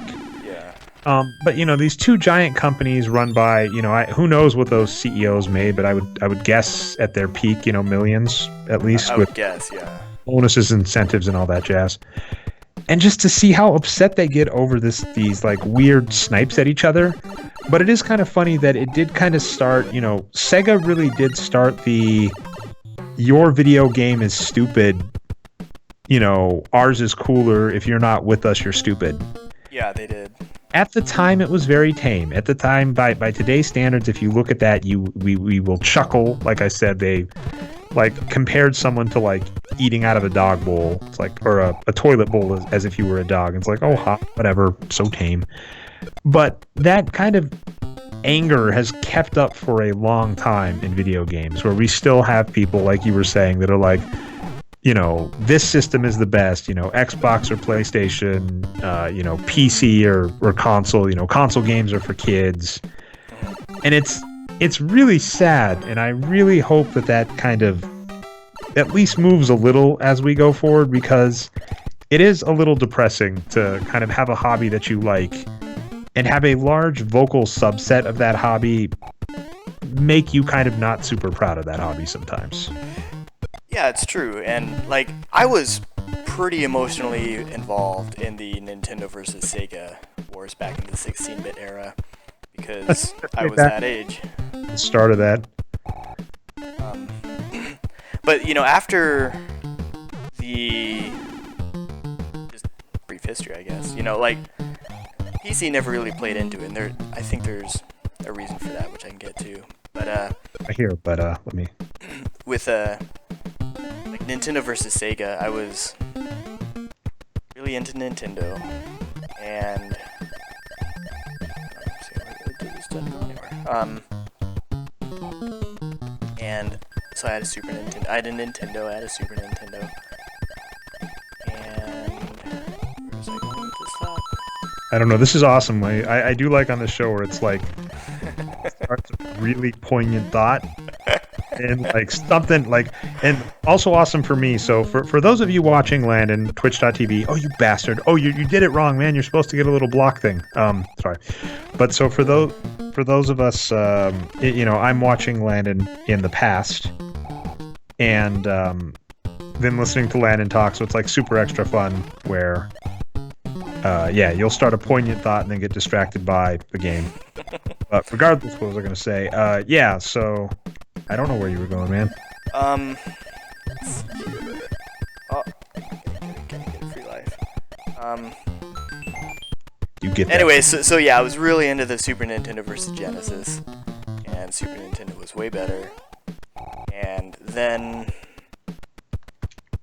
But you know, these two giant companies run by, you know, who knows what those CEOs made, but I would guess at their peak, you know, millions at least. I would guess, yeah. Bonuses, incentives, and all that jazz. And just to see how upset they get over these like weird snipes at each other. But it is kind of funny that it did kind of start, you know, Sega really did start your video game is stupid, you know, ours is cooler. If you're not with us, you're stupid. Yeah, they did. At the time, it was very tame. At the time, by today's standards, if you look at that, we will chuckle. Like I said, they like compared someone to like eating out of a dog bowl. It's like, or a toilet bowl as if you were a dog. It's like, oh, hot, whatever, so tame. But that kind of anger has kept up for a long time in video games, where we still have people, like you were saying, that are like, you know, this system is the best, you know, Xbox or PlayStation, you know, PC or console, you know, console games are for kids. And it's really sad, and I really hope that kind of at least moves a little as we go forward, because it is a little depressing to kind of have a hobby that you like and have a large vocal subset of that hobby make you kind of not super proud of that hobby sometimes. Yeah, it's true. And like, I was pretty emotionally involved in the Nintendo versus Sega wars back in the 16-bit era, because I was that age. The start of that. But you know, after the just brief history, I guess, you know, like, PC never really played into it, and I think there's a reason for that, which I can get to. But I hear, but let me. With like Nintendo versus Sega, I was really into Nintendo, and and so I had a Super Nintendo. I had a Nintendo. I had a Super Nintendo. And where was I going with this thought? I don't know. This is awesome. I do like on the show where it's like starts a really poignant thought and like something like, and also awesome for me. So for those of you watching Landon, twitch.tv, oh, you bastard. Oh, you did it wrong, man. You're supposed to get a little block thing. Sorry. But so for those of us, you know, I'm watching Landon in the past and then listening to Landon talk. So it's like super extra fun where, yeah, you'll start a poignant thought and then get distracted by the game. But regardless, what was I going to say? Yeah, so I don't know where you were going, man. Oh, can get a free life. You get that. Anyway, so yeah, I was really into the Super Nintendo versus Genesis, and Super Nintendo was way better. And then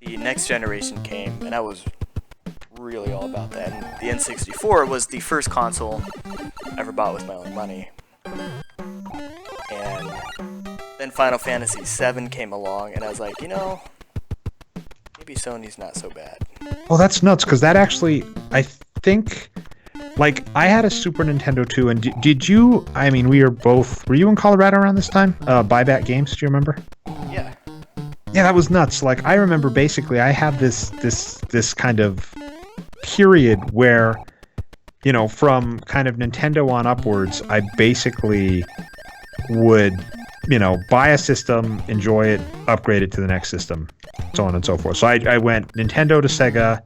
the next generation came, and I was really all about that. And the N64 was the first console I ever bought with my own money. And then Final Fantasy VII came along, and I was like, you know, maybe Sony's not so bad. Oh, that's nuts, because that actually, I think, like, I had a Super Nintendo too, and did you, I mean, were you in Colorado around this time? Buyback Games, do you remember? Yeah. Yeah, that was nuts. Like, I remember basically I had this kind of period where, you know, from kind of Nintendo on upwards, I basically would, you know, buy a system, enjoy it, upgrade it to the next system, so on and so forth. So I went Nintendo to Sega,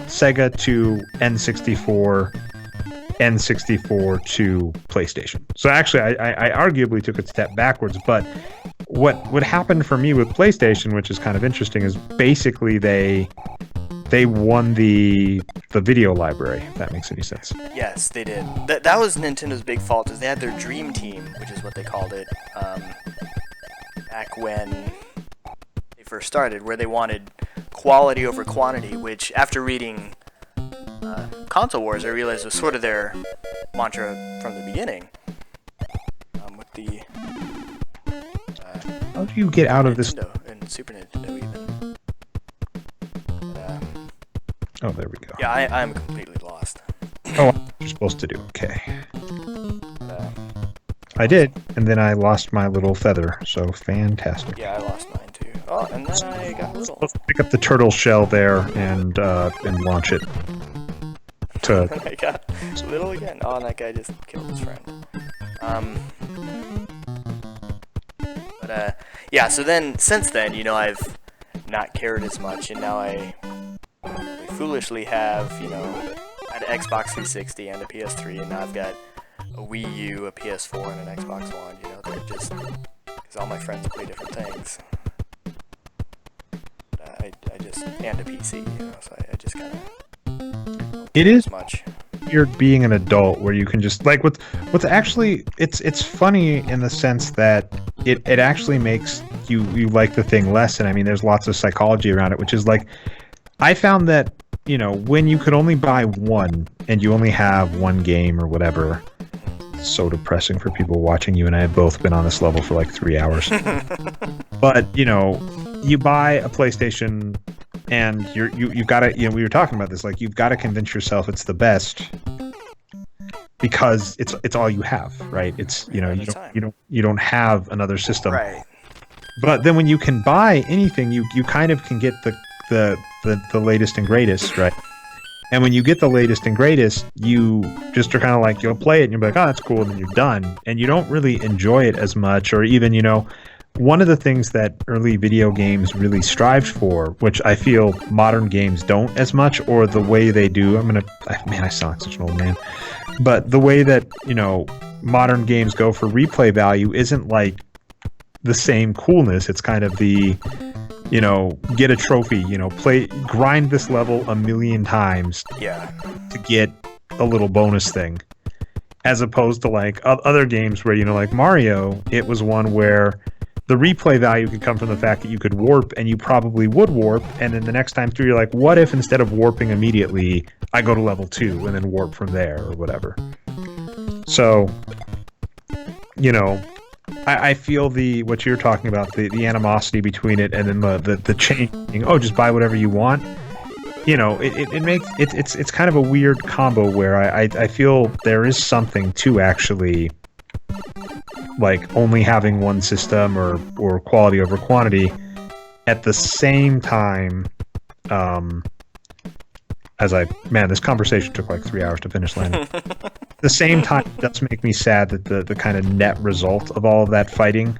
Sega to N64, N64 to PlayStation. So actually, I arguably took a step backwards, but what happened for me with PlayStation, which is kind of interesting, is basically they won the video library, if that makes any sense. Yes, they did. That was Nintendo's big fault, is they had their Dream Team, which is what they called it, back when they first started, where they wanted quality over quantity, which after reading Console Wars, I realized was sort of their mantra from the beginning. With the how do you get out of this? Nintendo and Super Nintendo even. Oh, there we go. Yeah, I'm completely lost. Oh, what you're supposed to do. Okay. I did, and then I lost my little feather, so fantastic. Yeah, I lost mine too. Oh, and then I got little. Let's pick up the turtle shell there and launch it. I got little again. Oh, and that guy just killed his friend. But yeah. So then, since then, you know, I've not cared as much, and now I foolishly have, you know, I had an Xbox 360 and a PS3, and now I've got a Wii U, a PS4, and an Xbox One. You know, they're just because all my friends play different things. I just, and a PC, you know, so I just kind of. It is much. weird being an adult where you can just like what's actually it's funny in the sense that it actually makes you like the thing less. And I mean, there's lots of psychology around it, which is like I found that, you know, when you could only buy one and you only have one game or whatever, it's so depressing for people watching. You and I have both been on this level for like 3 hours. But, you know, you buy a PlayStation and you've got to, you know, we were talking about this, like you've got to convince yourself it's the best because it's all you have, right? It's, you know, you don't have another system. Right. But then when you can buy anything, you kind of can get the latest and greatest, right? And when you get the latest and greatest, you just are kind of like, you'll play it and you'll be like, oh, that's cool, and then you're done. And you don't really enjoy it as much, or even, you know, one of the things that early video games really strived for, which I feel modern games don't as much, or the way they do, man, I sound like such an old man, but the way that, you know, modern games go for replay value isn't like the same coolness. It's kind of the, you know, get a trophy, you know, grind this level 1,000,000 times to get a little bonus thing, as opposed to like other games where, you know, like Mario, it was one where the replay value could come from the fact that you could warp, and you probably would warp, and then the next time through you're like, what if instead of warping immediately I go to level 2 and then warp from there or whatever. So, you know, I feel what you're talking about, the animosity between it, and then the changing, oh, just buy whatever you want. You know, it makes it's kind of a weird combo where I feel there is something to actually like only having one system or quality over quantity. At the same time, this conversation took like 3 hours to finish, Landon. The same time, it does make me sad that the kind of net result of all of that fighting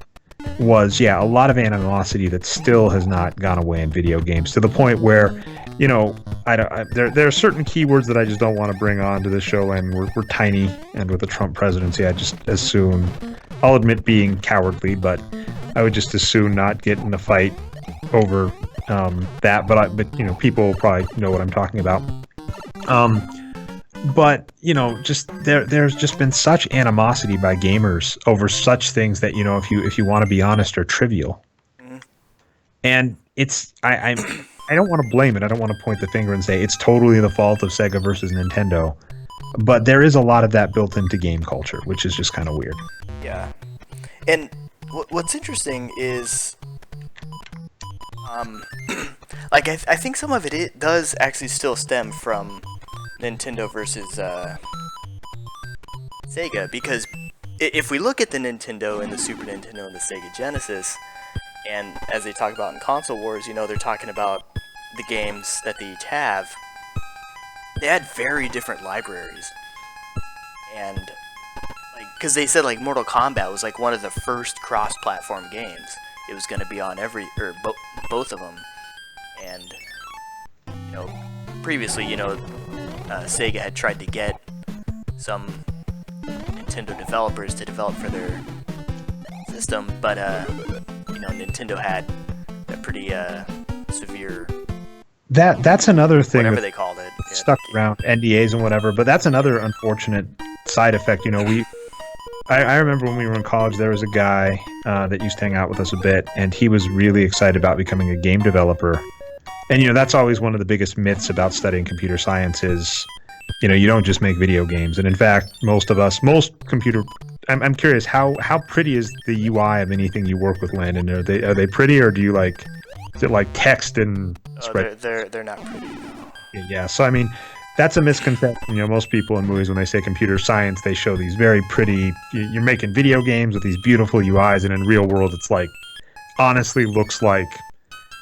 was, a lot of animosity that still has not gone away in video games, to the point where, you know, there are certain keywords that I just don't want to bring on to the show, and we're tiny, and with the Trump presidency, I just as soon, I'll admit being cowardly, but I would just as soon not get in a fight over that, but you know, people will probably know what I'm talking about. But you know, just there's just been such animosity by gamers over such things that, you know, if you want to be honest, are trivial. And it's I don't want to blame it. I don't want to point the finger and say it's totally the fault of Sega versus Nintendo. But there is a lot of that built into game culture, which is just kind of weird. Yeah. And what's interesting is, like, I think some of it does actually still stem from Nintendo versus Sega, because if we look at the Nintendo and the Super Nintendo and the Sega Genesis, and as they talk about in Console Wars, you know, they're talking about the games that they each have. They had very different libraries, and like, because they said like Mortal Kombat was like one of the first cross-platform games. It was going to be on both of them, and you know, previously, you know, Sega had tried to get some Nintendo developers to develop for their system, but you know, Nintendo had a pretty severe. That's another thing. Whatever they called it. Stuck around NDAs and whatever, but that's another unfortunate side effect. You know, I remember when we were in college, there was a guy that used to hang out with us a bit, and he was really excited about becoming a game developer. And, you know, that's always one of the biggest myths about studying computer science is, you know, you don't just make video games. And in fact, I'm curious, how pretty is the UI of anything you work with, Landon? Are they pretty, or do you like, is it like text and spread? They're not pretty. Yeah, so I mean, that's a misconception. You know, most people in movies, when they say computer science, they show these very pretty, you're making video games with these beautiful UIs, and in real world, it's like, honestly looks like,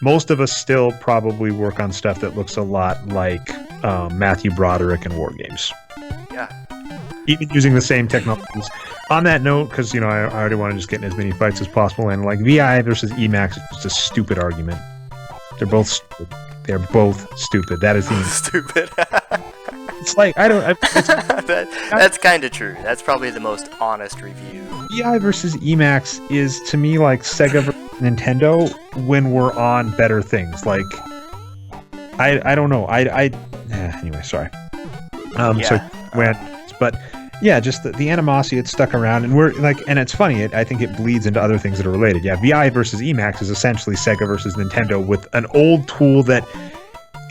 most of us still probably work on stuff that looks a lot like Matthew Broderick in War Games. Yeah. Even using the same technologies. On that note, because, you know, I already want to just get in as many fights as possible, and like VI versus Emacs is just a stupid argument. They're both stupid. They're both stupid. That is stupid. It's like, that's kind of true. That's probably the most honest review. VI versus Emacs is, to me, like Sega versus Nintendo when we're on better things. Like, I don't know. Anyway, sorry. Yeah. So But yeah, just the animosity had stuck around, and we're like, and it's funny. I think it bleeds into other things that are related. Yeah, VI versus Emacs is essentially Sega versus Nintendo with an old tool that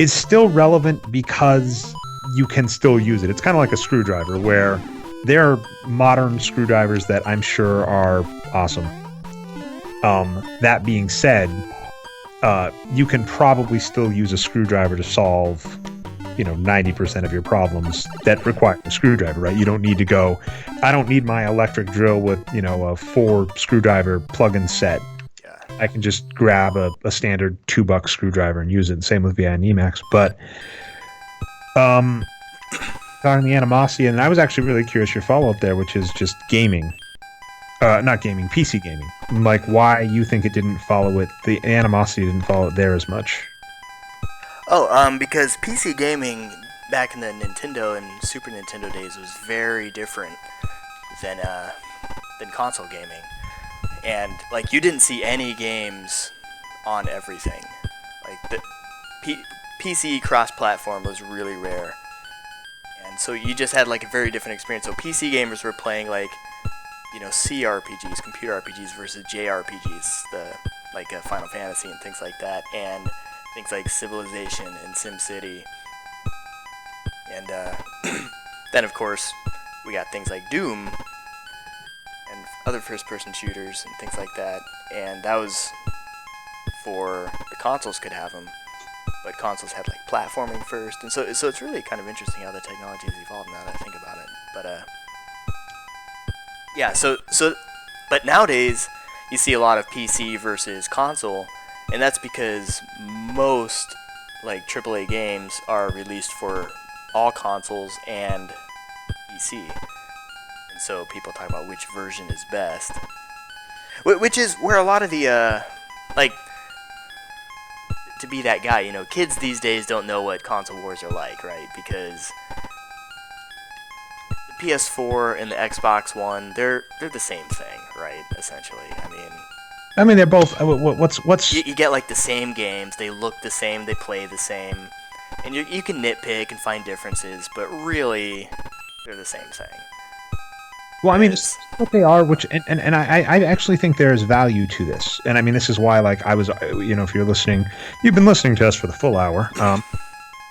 is still relevant because you can still use it. It's kind of like a screwdriver, where there are modern screwdrivers that I'm sure are awesome. That being said, you can probably still use a screwdriver to solve 90% of your problems that require a screwdriver, right? You don't need to go, I don't need my electric drill with, a 4 screwdriver plug-in set. Yeah. I can just grab a standard $2 screwdriver and use it. Same with VI and Emacs. But, talking the animosity, and I was actually really curious your follow-up there, which is just gaming. Not gaming, PC gaming. Like, why you think it didn't follow it, the animosity didn't follow it there as much. Oh, because PC gaming back in the Nintendo and Super Nintendo days was very different than console gaming. And, like, you didn't see any games on everything. Like, the PC cross-platform was really rare. And so you just had, like, a very different experience. So PC gamers were playing, like, CRPGs, computer RPGs versus JRPGs, like Final Fantasy and things like that. And things like Civilization and SimCity. And then, of course, we got things like Doom and other first-person shooters and things like that. And that was for the consoles could have them, but consoles had like platforming first. And so it's really kind of interesting how the technology has evolved now that I think about it. But yeah, but nowadays you see a lot of PC versus console. And that's because most, like, AAA games are released for all consoles and PC. And so people talk about which version is best. Which is where a lot of the, like, to be that guy, kids these days don't know what console wars are like, right? Because the PS4 and the Xbox One, they're the same thing, right? Essentially. I mean, they're both. What's you get like the same games. They look the same. They play the same, and you can nitpick and find differences, but really, they're the same thing. Well, I mean, it's what they are. Which and I actually think there is value to this. And I mean, this is why, like, I was, if you're listening, you've been listening to us for the full hour.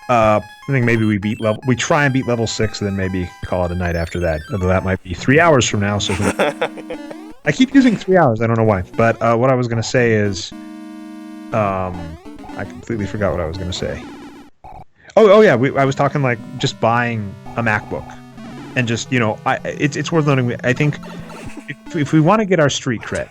I think maybe we try and beat level 6, and then maybe call it a night after that. Although that might be 3 hours from now. So. I keep using 3 hours. I don't know why. But what I was going to say is, I completely forgot what I was going to say. Oh yeah. I was talking like just buying a MacBook, and just it's worth noting. I think if we want to get our street cred,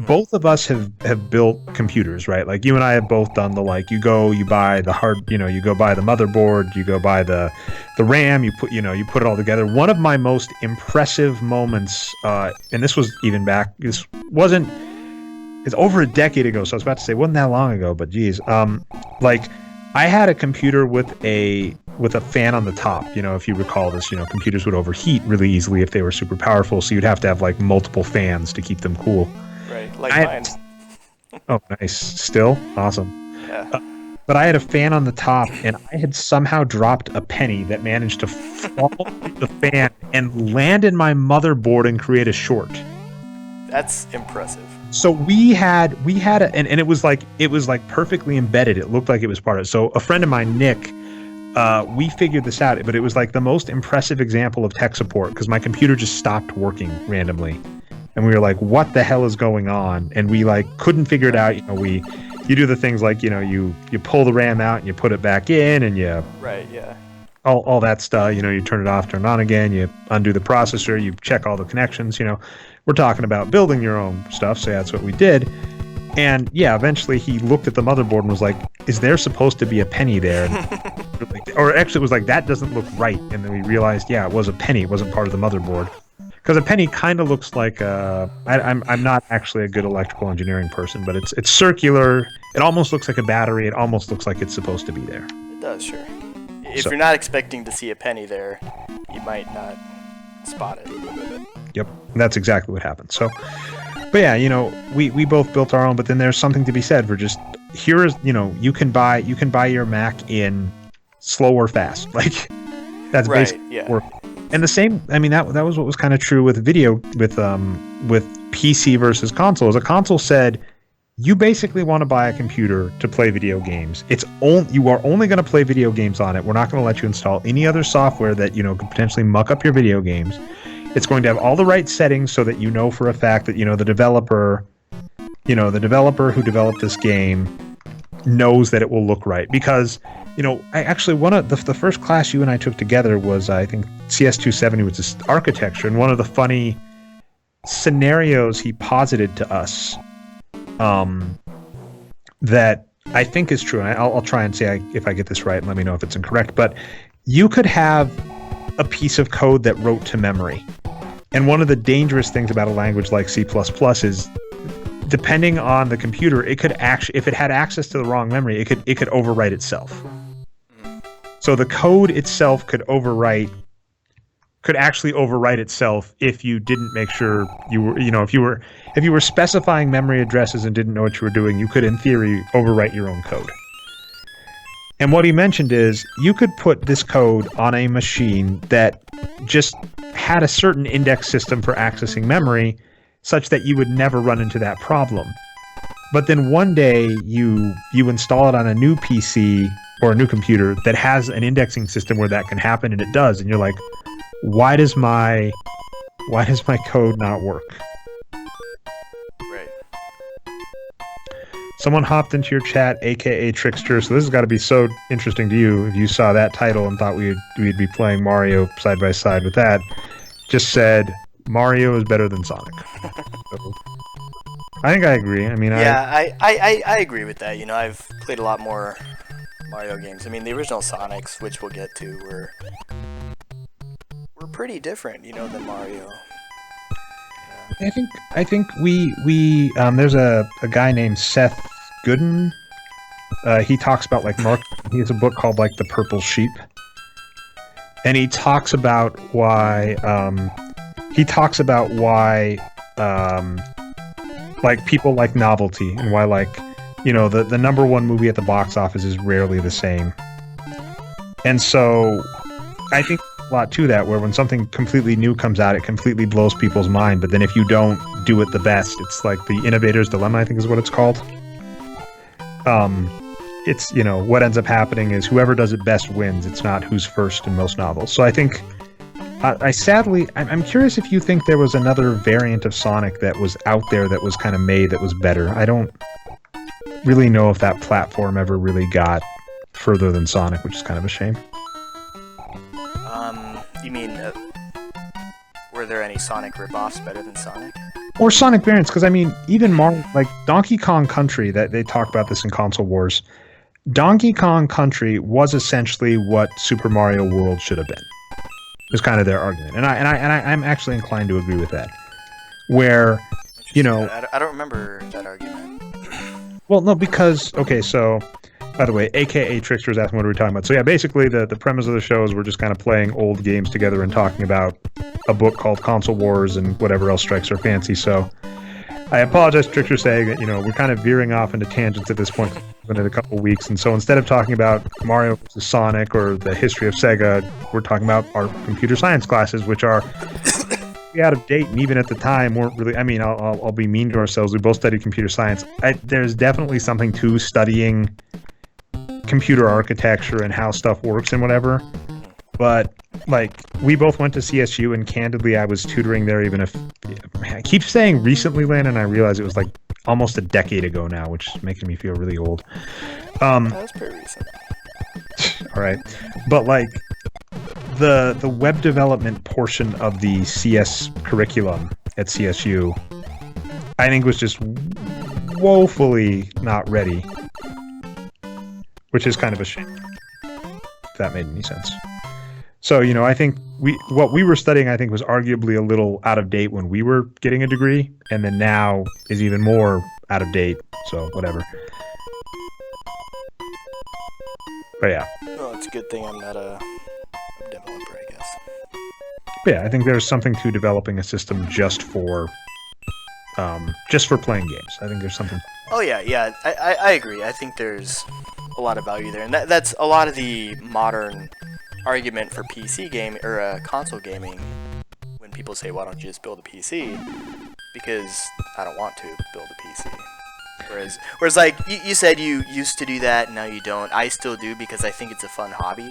both of us have built computers, right? Like you and I have both done the you buy the hard, you go buy the motherboard, you go buy the RAM, you put it all together. One of my most impressive moments, and this was even back, it's over a decade ago, so I was about to say it wasn't that long ago, but geez, I had a computer with a fan on the top. If you recall this, computers would overheat really easily if they were super powerful, so you'd have to have like multiple fans to keep them cool. Right, like mine. Oh, nice. Still? Awesome. Yeah. But I had a fan on the top, and I had somehow dropped a penny that managed to fall through the fan and land in my motherboard and create a short. That's impressive. So we had and it was like perfectly embedded. It looked like it was part of it. So a friend of mine, Nick, we figured this out, but it was like the most impressive example of tech support because my computer just stopped working randomly. And we were like, what the hell is going on? And we couldn't figure it out. You do the things like, you pull the RAM out and you put it back in and right, yeah. All that stuff, you turn it off, turn it on again, you undo the processor, you check all the connections, we're talking about building your own stuff. So that's what we did. And yeah, eventually he looked at the motherboard and was like, is there supposed to be a penny there? Or actually it was like, that doesn't look right. And then we realized, yeah, it was a penny. It wasn't part of the motherboard. Because a penny kind of looks like I'm not actually a good electrical engineering person, but it's circular. It almost looks like a battery. It almost looks like it's supposed to be there. It does, sure. If you're not expecting to see a penny there, you might not spot it. Yep, that's exactly what happened. So, but yeah, we both built our own, but then there's something to be said for just here is you can buy your Mac in slow or fast, like that's right, basically yeah. working. And the same, I mean, that was what was kind of true with with PC versus console. As a console said, you basically want to buy a computer to play video games. You are only going to play video games on it. We're not going to let you install any other software that could potentially muck up your video games. It's going to have all the right settings so that you know for a fact that the developer who developed this game knows that it will look right. Because I actually, one of the first class you and I took together was, I think, CS270, which is architecture, and one of the funny scenarios he posited to us that I think is true, and I'll try and say if I get this right, and let me know if it's incorrect, but you could have a piece of code that wrote to memory. And one of the dangerous things about a language like C++ is, depending on the computer, it could actually, if it had access to the wrong memory, it could overwrite itself. So the code itself could actually overwrite itself if you didn't make sure you were, if you were specifying memory addresses and didn't know what you were doing, you could, in theory, overwrite your own code. And what he mentioned is you could put this code on a machine that just had a certain index system for accessing memory, such that you would never run into that problem. But then one day you install it on a new PC or a new computer that has an indexing system where that can happen, and it does, and you're like, why does my code not work? Right. Someone hopped into your chat, aka Trickster, so this has got to be so interesting to you if you saw that title and thought we'd be playing Mario side by side with that. Just said Mario is better than Sonic. So, I think I agree. I mean, I agree with that. I've played a lot more Mario games. I mean, the original Sonics, which we'll get to, were pretty different, than Mario. I think we there's a guy named Seth Gooden. He talks about he has a book called The Purple Sheep, and he talks about why people like novelty, and why the number one movie at the box office is rarely the same. And so I think a lot to that, where when something completely new comes out, it completely blows people's mind, but then if you don't do it the best, it's like the innovator's dilemma, I think is what it's called. It's, what ends up happening is whoever does it best wins. It's not who's first in most novels. So I think I'm curious if you think there was another variant of Sonic that was out there that was kind of made that was better. I don't really know if that platform ever really got further than Sonic, which is kind of a shame. You mean, were there any Sonic ripoffs better than Sonic? Or Sonic variants, because I mean, even Mario, Donkey Kong Country, that they talk about this in Console Wars. Donkey Kong Country was essentially what Super Mario World should have been. Is kind of their argument, and I'm actually inclined to agree with that. Where, I don't remember that argument. Well, no, because so. By the way, aka Trickster is asking what are we talking about. So yeah, basically the premise of the show is we're just kind of playing old games together and talking about a book called Console Wars and whatever else strikes our fancy. So I apologize, Trickster, saying that we're kind of veering off into tangents at this point in a couple of weeks. And so instead of talking about Mario versus Sonic or the history of Sega, we're talking about our computer science classes, which are out of date, and even at the time weren't really. I mean, I'll be mean to ourselves. We both studied computer science. There's definitely something to studying computer architecture and how stuff works and whatever, but we both went to CSU, and candidly I was tutoring there, even if I keep saying recently, Landon, and I realize it was almost a decade ago now, which is making me feel really old. That was pretty recent. All right, but the web development portion of the CS curriculum at CSU, I think was just woefully not ready. Which is kind of a shame, if that made any sense. So, I think what we were studying, I think, was arguably a little out of date when we were getting a degree, and then now is even more out of date, so whatever. But yeah. Well, it's a good thing I'm not a developer, I guess. But yeah, I think there's something to developing a system just for playing games. I think there's something. Oh yeah, I agree. I think there's a lot of value there, and that's a lot of the modern argument for PC gaming or console gaming when people say, "Why don't you just build a PC?" Because I don't want to build a PC. Whereas like you said, you used to do that, now you don't. I still do because I think it's a fun hobby.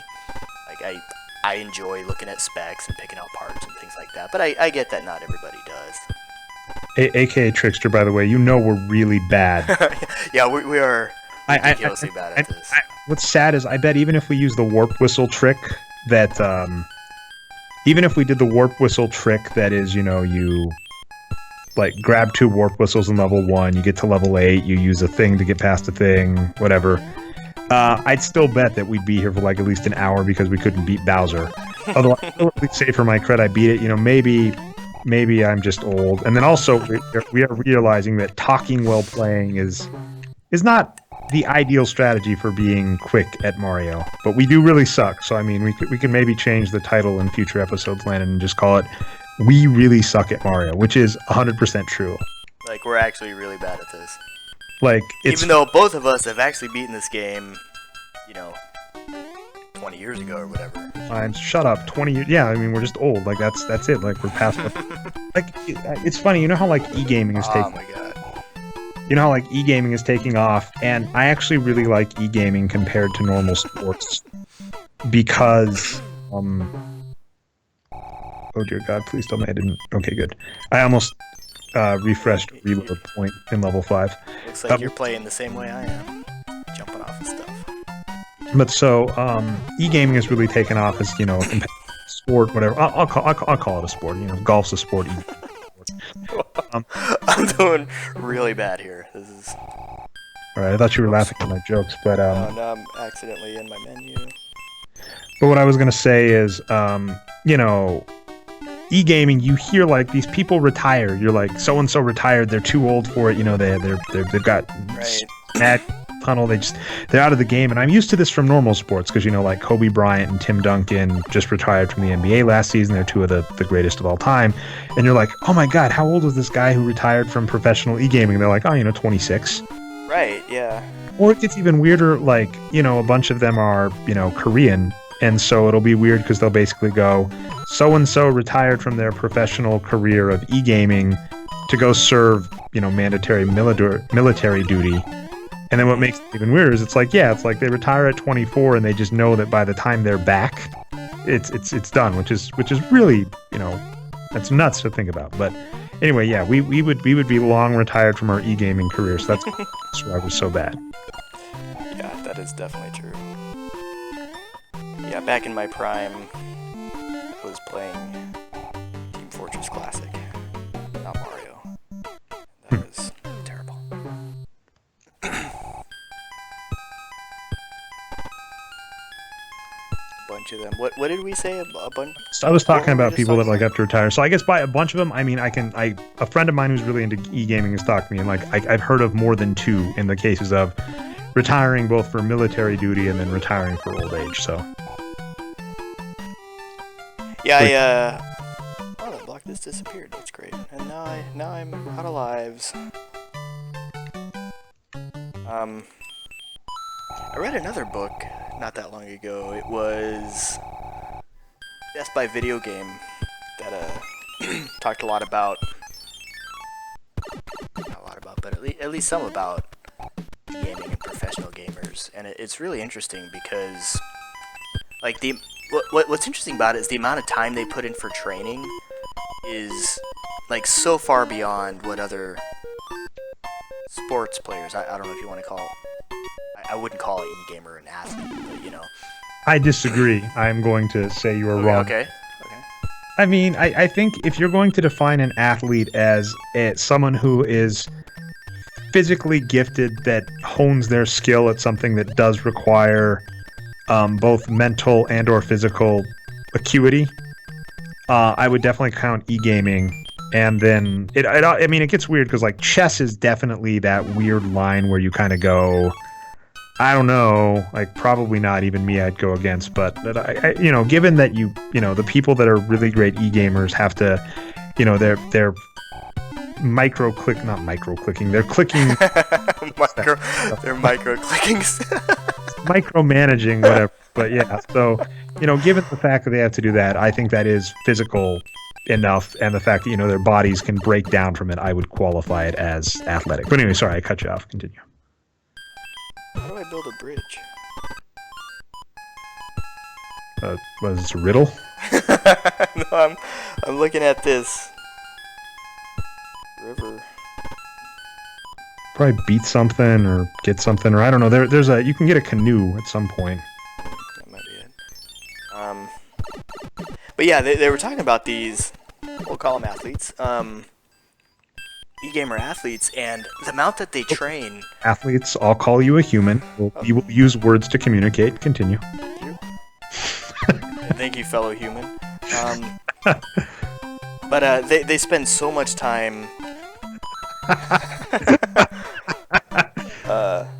Like I enjoy looking at specs and picking out parts and things like that. But I get that not everybody does. AKA Trickster, by the way, you know we're really bad. Yeah, we are ridiculously bad at this. What's sad is I bet even if we use the warp whistle trick that, even if we did the warp whistle trick that is, you like grab 2 warp whistles in level 1, you get to level 8, you use a thing to get past a thing, whatever. I'd still bet that we'd be here for like at least an hour because we couldn't beat Bowser. Although I will at least say for my credit, I beat it. Maybe I'm just old. And then also we are realizing that talking while playing is not the ideal strategy for being quick at Mario. But we do really suck. So I mean, we could maybe change the title in future episodes, Landon, and just call it "We Really Suck at Mario," which is 100% true. Like we're actually really bad at this. Like even though both of us have actually beaten this game, 20 years ago or whatever. Fine, shut up. 20 years. Yeah, I mean we're just old. Like that's it. Like we're past. Like it's funny. You know how like e-gaming is taking. Oh my god. You know how like e-gaming is taking off, and I actually really like e-gaming compared to normal sports because oh dear God, please tell me I didn't. Okay, good. I almost refreshed reload point in level 5. Looks like you're playing the same way I am, jumping off of stuff. But so e-gaming has really taken off as sport, whatever. I'll call it a sport. Golf's a sport. I'm doing really bad here. This is. All right, I thought you were laughing at my jokes, but no, I'm accidentally in my menu. But what I was gonna say is, e-gaming, you hear like these people retire. You're like, so and so retired. They're too old for it. They've got mad tunnel. They're out of the game. And I'm used to this from normal sports because like Kobe Bryant and Tim Duncan just retired from the NBA last season. They're 2 of the greatest of all time. And you're like, oh my God, how old was this guy who retired from professional e-gaming? They're like, 26. Right. Yeah. Or it gets even weirder. Like a bunch of them are Korean, and so it'll be weird because they'll basically go, so-and-so retired from their professional career of e-gaming to go serve, mandatory military duty. And then what makes it even weirder is it's like they retire at 24 and they just know that by the time they're back, it's done, which is really, that's nuts to think about. But anyway, yeah, we would be long retired from our e-gaming career, so that's why I was so bad. Yeah, that is definitely true. Yeah, back in my prime, I was playing Team Fortress Classic, not Mario. That was terrible. Bunch of them. What did we say? A bunch? So I was talking about people that have to retire. So I guess by a bunch of them, I mean a friend of mine who's really into e-gaming has talked to me, and I've heard of more than 2 in the cases of retiring both for military duty and then retiring for old age. So. Yeah, that block just disappeared. That's great. And now I'm out of lives. I read another book not that long ago. It was Death by Video Game that talked not a lot about, but at least some about gaming and professional gamers. And it's really interesting because like what's interesting about it is the amount of time they put in for training is like so far beyond what other sports players. I don't know if you want to call. I wouldn't call an e-gamer an athlete, but I disagree. I'm going to say you are wrong. Okay. I mean, I think if you're going to define an athlete as someone who is physically gifted that hones their skill at something that does require both mental and or physical acuity, I would definitely count e-gaming. And then it gets weird because like chess is definitely that weird line where you kind of go, I don't know, like probably not even me I'd go against, but I given that the people that are really great e-gamers have to, they're micro-clicking, they're clicking. They're micro-clickings. Micromanaging, whatever. But yeah, so given the fact that they have to do that, I think that is physical enough, and the fact that their bodies can break down from it, I would qualify it as athletic. But anyway, sorry, I cut you off. Continue. How do I build a bridge? Was this a riddle? No, I'm looking at this river. Probably beat something or get something, or I don't know. There's you can get a canoe at some point. That might be it. But yeah, they were talking about these, we'll call them athletes, e-gamer athletes, and the amount that they train. Athletes, I'll call you a human. We will use words to communicate. Continue. Thank you, fellow human. But they spend so much time.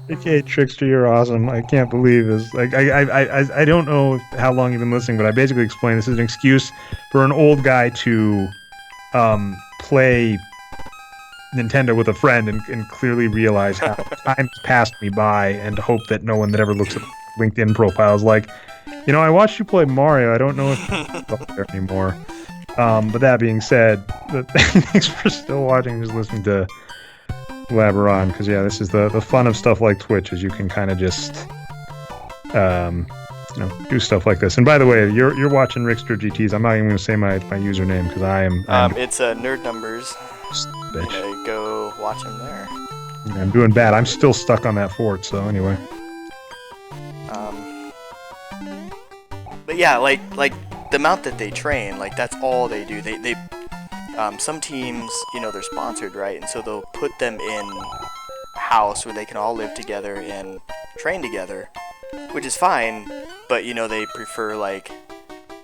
Okay, Trickster, you're awesome. I can't believe this. Like, I don't know how long you've been listening, but I basically explained this is an excuse for an old guy to play Nintendo with a friend and clearly realize how time's passed me by, and to hope that no one that ever looks at LinkedIn profiles like, I watched you play Mario. I don't know if you're up there anymore. But that being said, thanks for still watching, just listening to blabber on, because yeah, this is the fun of stuff like Twitch, is you can kind of just do stuff like this. And by the way, you're watching RixterGTs. I'm not even going to say my username, because I'm it's Nerd Numbers. Bitch. Go watch him there. Yeah, I'm doing bad. I'm still stuck on that fort. So anyway. But yeah, like the amount that they train, like that's all they do. They some teams, they're sponsored, right? And so they'll put them in a house where they can all live together and train together, which is fine. But they prefer, like,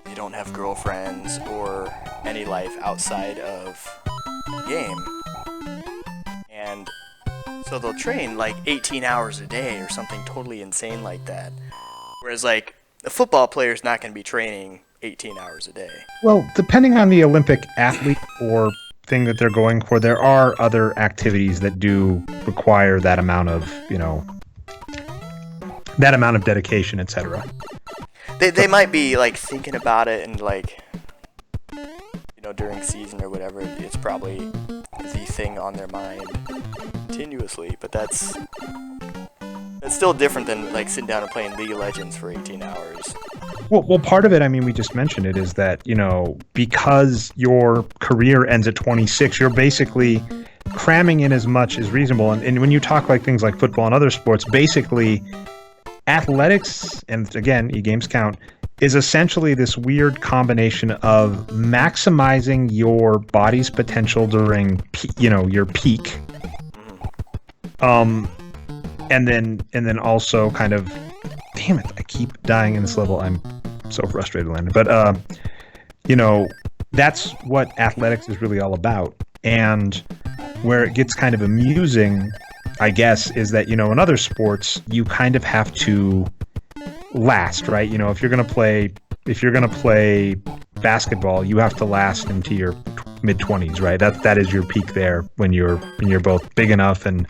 they don't have girlfriends or any life outside of the game. And so they'll train like 18 hours a day or something totally insane like that. Whereas, like, a football player's not going to be training 18 hours a day. Well, depending on the Olympic athlete or thing that they're going for, there are other activities that do require that amount of, that amount of dedication, etc. They might be, like, thinking about it and, like, during season or whatever, it's probably the thing on their mind continuously, but that's still different than, like, sitting down and playing League of Legends for 18 hours. Well, part of it, I mean, we just mentioned it, is that, because your career ends at 26, you're basically cramming in as much as reasonable. And when you talk like things like football and other sports, basically athletics, and again, e-games count, is essentially this weird combination of maximizing your body's potential during, your peak. And then also kind of, damn it, I keep dying in this level. I'm so frustrated, Landon. But, that's what athletics is really all about. And where it gets kind of amusing, I guess, is that, in other sports, you kind of have to last, right? If you're going to play basketball, you have to last into your mid-20s, right? That is your peak there when you're both big enough and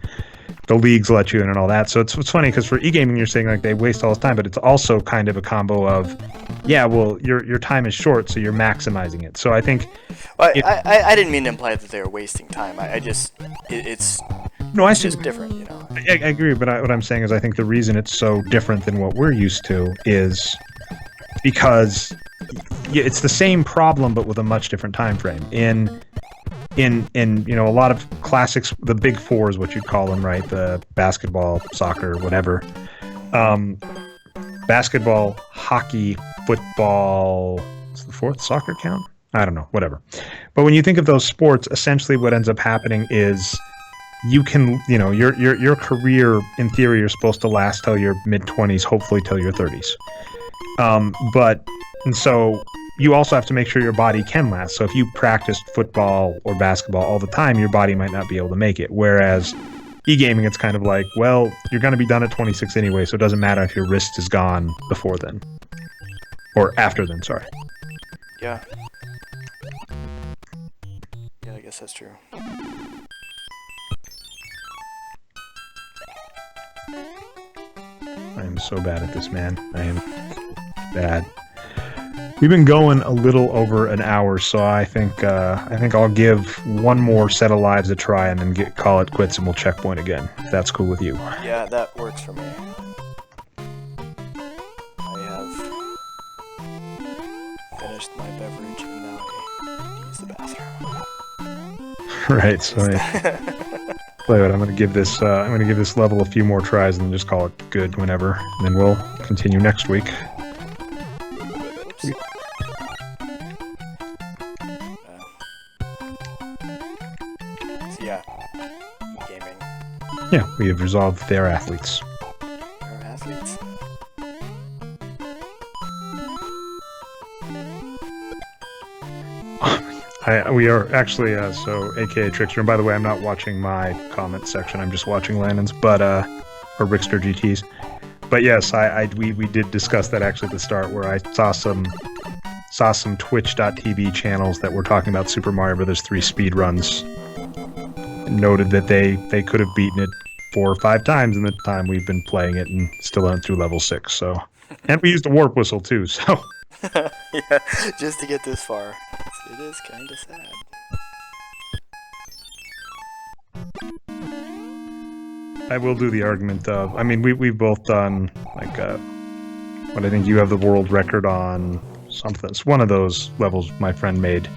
the leagues let you in and all that. So it's funny, because for e-gaming, you're saying, like, they waste all this time, but it's also kind of a combo of, yeah, well, your time is short, so you're maximizing it. So I think... Well, I didn't mean to imply that they were wasting time. It's just different, I agree, but what I'm saying is I think the reason it's so different than what we're used to is because it's the same problem, but with a much different time frame. In a lot of classics, the big four is what you'd call them, right? The basketball, soccer, whatever. Basketball, hockey, football. Is the fourth soccer count? I don't know, whatever. But when you think of those sports, essentially what ends up happening is you can, your career in theory you're supposed to last till your mid-20s, hopefully till your 30s. And so you also have to make sure your body can last. So if you practiced football or basketball all the time, your body might not be able to make it. Whereas e-gaming, it's kind of like, well, you're going to be done at 26 anyway, so it doesn't matter if your wrist is gone before then. Or after then, sorry. Yeah. Yeah, I guess that's true. I am so bad at this, man. I am bad. We've been going a little over an hour, so I think I'll give one more set of lives a try and then call it quits, and we'll checkpoint again. If that's cool with you. Yeah, that works for me. I have finished my beverage and now I use the bathroom. Right. So play it. I'm gonna give this level a few more tries and then just call it good whenever, and then we'll continue next week. Oops. So yeah, gaming. Yeah, we have resolved their athletes. Our athletes. We are actually, so aka Trickster, and by the way, I'm not watching my comment section, I'm just watching Landon's, but, or RixterGT's. But yes, we did discuss that actually at the start, where I saw some Twitch.tv channels that were talking about Super Mario Bros. 3 speed runs, and noted that they could have beaten it 4 or 5 times in the time we've been playing it and still went through level 6, so. And we used a warp whistle too, so. Yeah, just to get this far. It is kind of sad. I will do the argument of, I mean, we've both done, like, what I think you have the world record on something. It's one of those levels my friend made.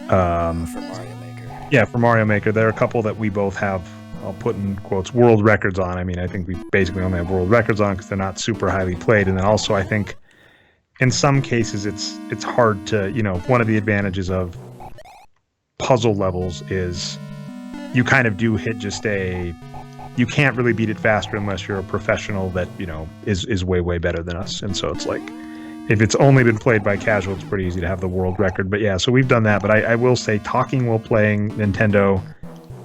For Mario Maker. Yeah, for Mario Maker. There are a couple that we both have, I'll put in quotes, world records on. I mean, I think we basically only have world records on because they're not super highly played. And then also, I think, in some cases, it's hard to, you know, one of the advantages of puzzle levels is you kind of do hit just you can't really beat it faster unless you're a professional that, you know, is way better than us. And so it's like, if it's only been played by casual, it's pretty easy to have the world record. But yeah, so we've done that. But I will say talking while playing Nintendo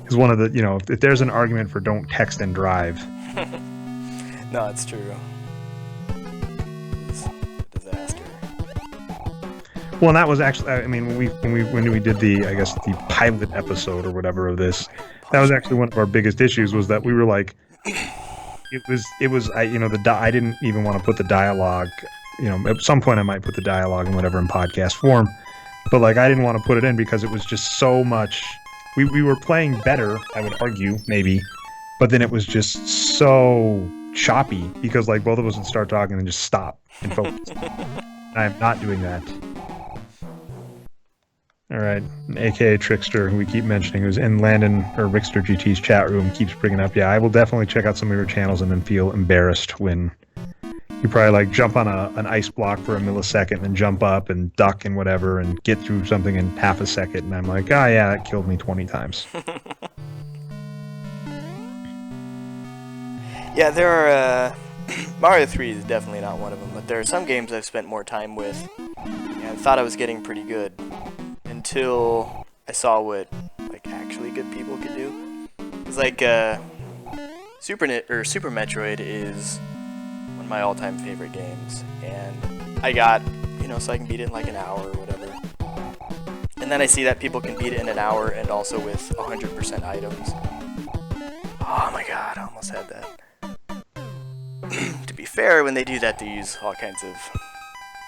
is one of the, you know, if there's an argument for don't text and drive. No, it's true. It's a disaster. Well, and that was actually, I mean, when we did the, I guess, the pilot episode or whatever of this, that was actually one of our biggest issues, was that we were like, it was I didn't even want to put the dialogue, you know, at some point I might put the dialogue and whatever in podcast form, but like I didn't want to put it in because it was just so much. We were playing better, I would argue, maybe, but then it was just so choppy because like both of us would start talking and just stop and focus. And I'm not doing that. All right, aka Trickster, who we keep mentioning, who's in Landon or RixterGT's chat room, keeps bringing up. Yeah, I will definitely check out some of your channels and then feel embarrassed when you probably like jump on an ice block for a millisecond, and jump up and duck and whatever, and get through something in half a second, and I'm like, oh yeah, that killed me 20 times. Yeah, there are. Mario 3 is definitely not one of them, but there are some games I've spent more time with, and I thought I was getting pretty good. Until I saw what like actually good people could do. It's like Super Metroid is one of my all-time favorite games, and I got, you know, so I can beat it in like an hour or whatever. And then I see that people can beat it in an hour and also with 100% items. Oh my god, I almost had that. To be fair, when they do that, they use all kinds of,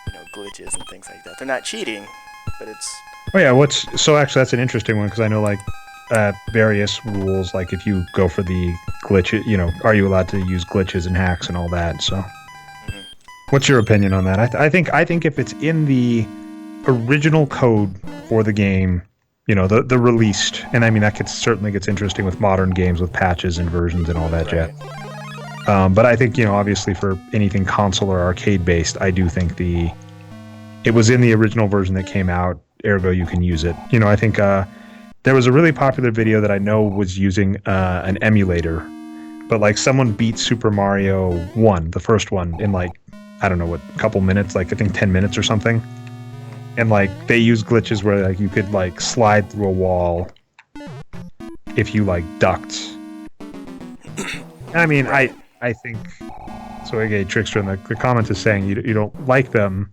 you know, glitches and things like that. They're not cheating, but it's. Oh yeah, so actually that's an interesting one, because I know like various rules, like if you go for the glitch, you know, are you allowed to use glitches and hacks and all that? So, what's your opinion on that? I think if it's in the original code for the game, you know, the released, and I mean that certainly gets interesting with modern games with patches and versions and all that jazz. But I think, you know, obviously for anything console or arcade based, I do think it was in the original version that came out. Ergo, you can use it. You know, I think there was a really popular video that I know was using an emulator, but like someone beat Super Mario 1, the first one, in like, I don't know what, couple minutes, like I think 10 minutes or something. And like they use glitches where like you could like slide through a wall if you like ducked. I mean, I think so. Again, Trickster in the comment is saying you don't like them.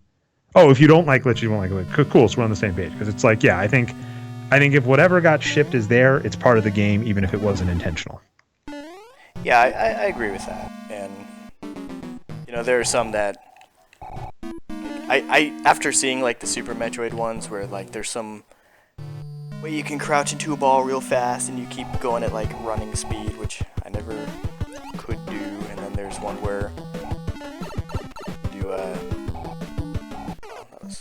Oh, if you don't like glitches, you won't like glitches. Cool, so we're on the same page. Because it's like, yeah, I think if whatever got shipped is there, it's part of the game, even if it wasn't intentional. Yeah, I agree with that. And, you know, there are some that, like, I after seeing like the Super Metroid ones where like there's some way you can crouch into a ball real fast and you keep going at like running speed, which I never could do, and then there's one where you do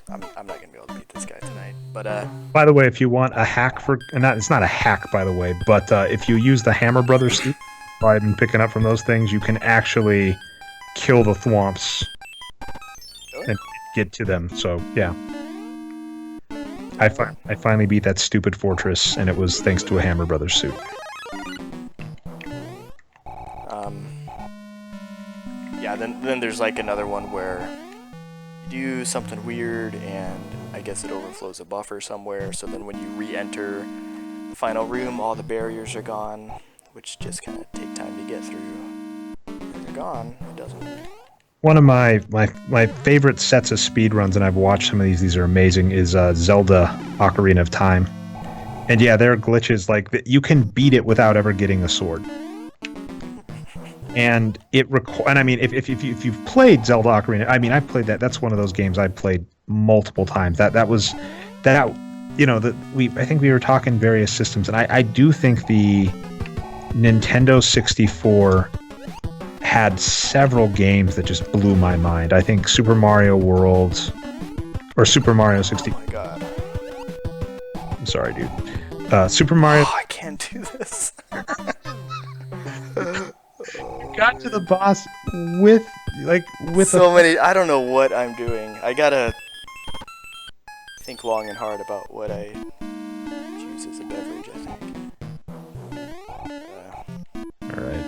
I'm not gonna be able to beat this guy tonight, but By the way, if you want a hack for it's not a hack by the way, but if you use the Hammer Brothers suit, I've been picking up from those things, you can actually kill the thwomps and get to them. So yeah, I finally beat that stupid fortress, and it was thanks to a Hammer Brothers suit. Yeah, then there's like another one where you do something weird and I guess it overflows a buffer somewhere, so then when you re-enter the final room, all the barriers are gone, which just kind of take time to get through. When they're gone, it doesn't. One of my favorite sets of speedruns, and I've watched some of these are amazing, is Zelda Ocarina of Time. And yeah, there are glitches like you can beat it without ever getting a sword. And and I mean, if you've played Zelda Ocarina, I mean, I've played that. That's one of those games I've played multiple times. I think we were talking various systems, and I do think the Nintendo 64 had several games that just blew my mind. I think Super Mario World or Super Mario 60. Oh my god. I'm sorry, dude. Super Mario. Oh, I can't do this. Got to the boss with so many. I don't know what I'm doing. I gotta think long and hard about what I choose as a beverage, I think. All right.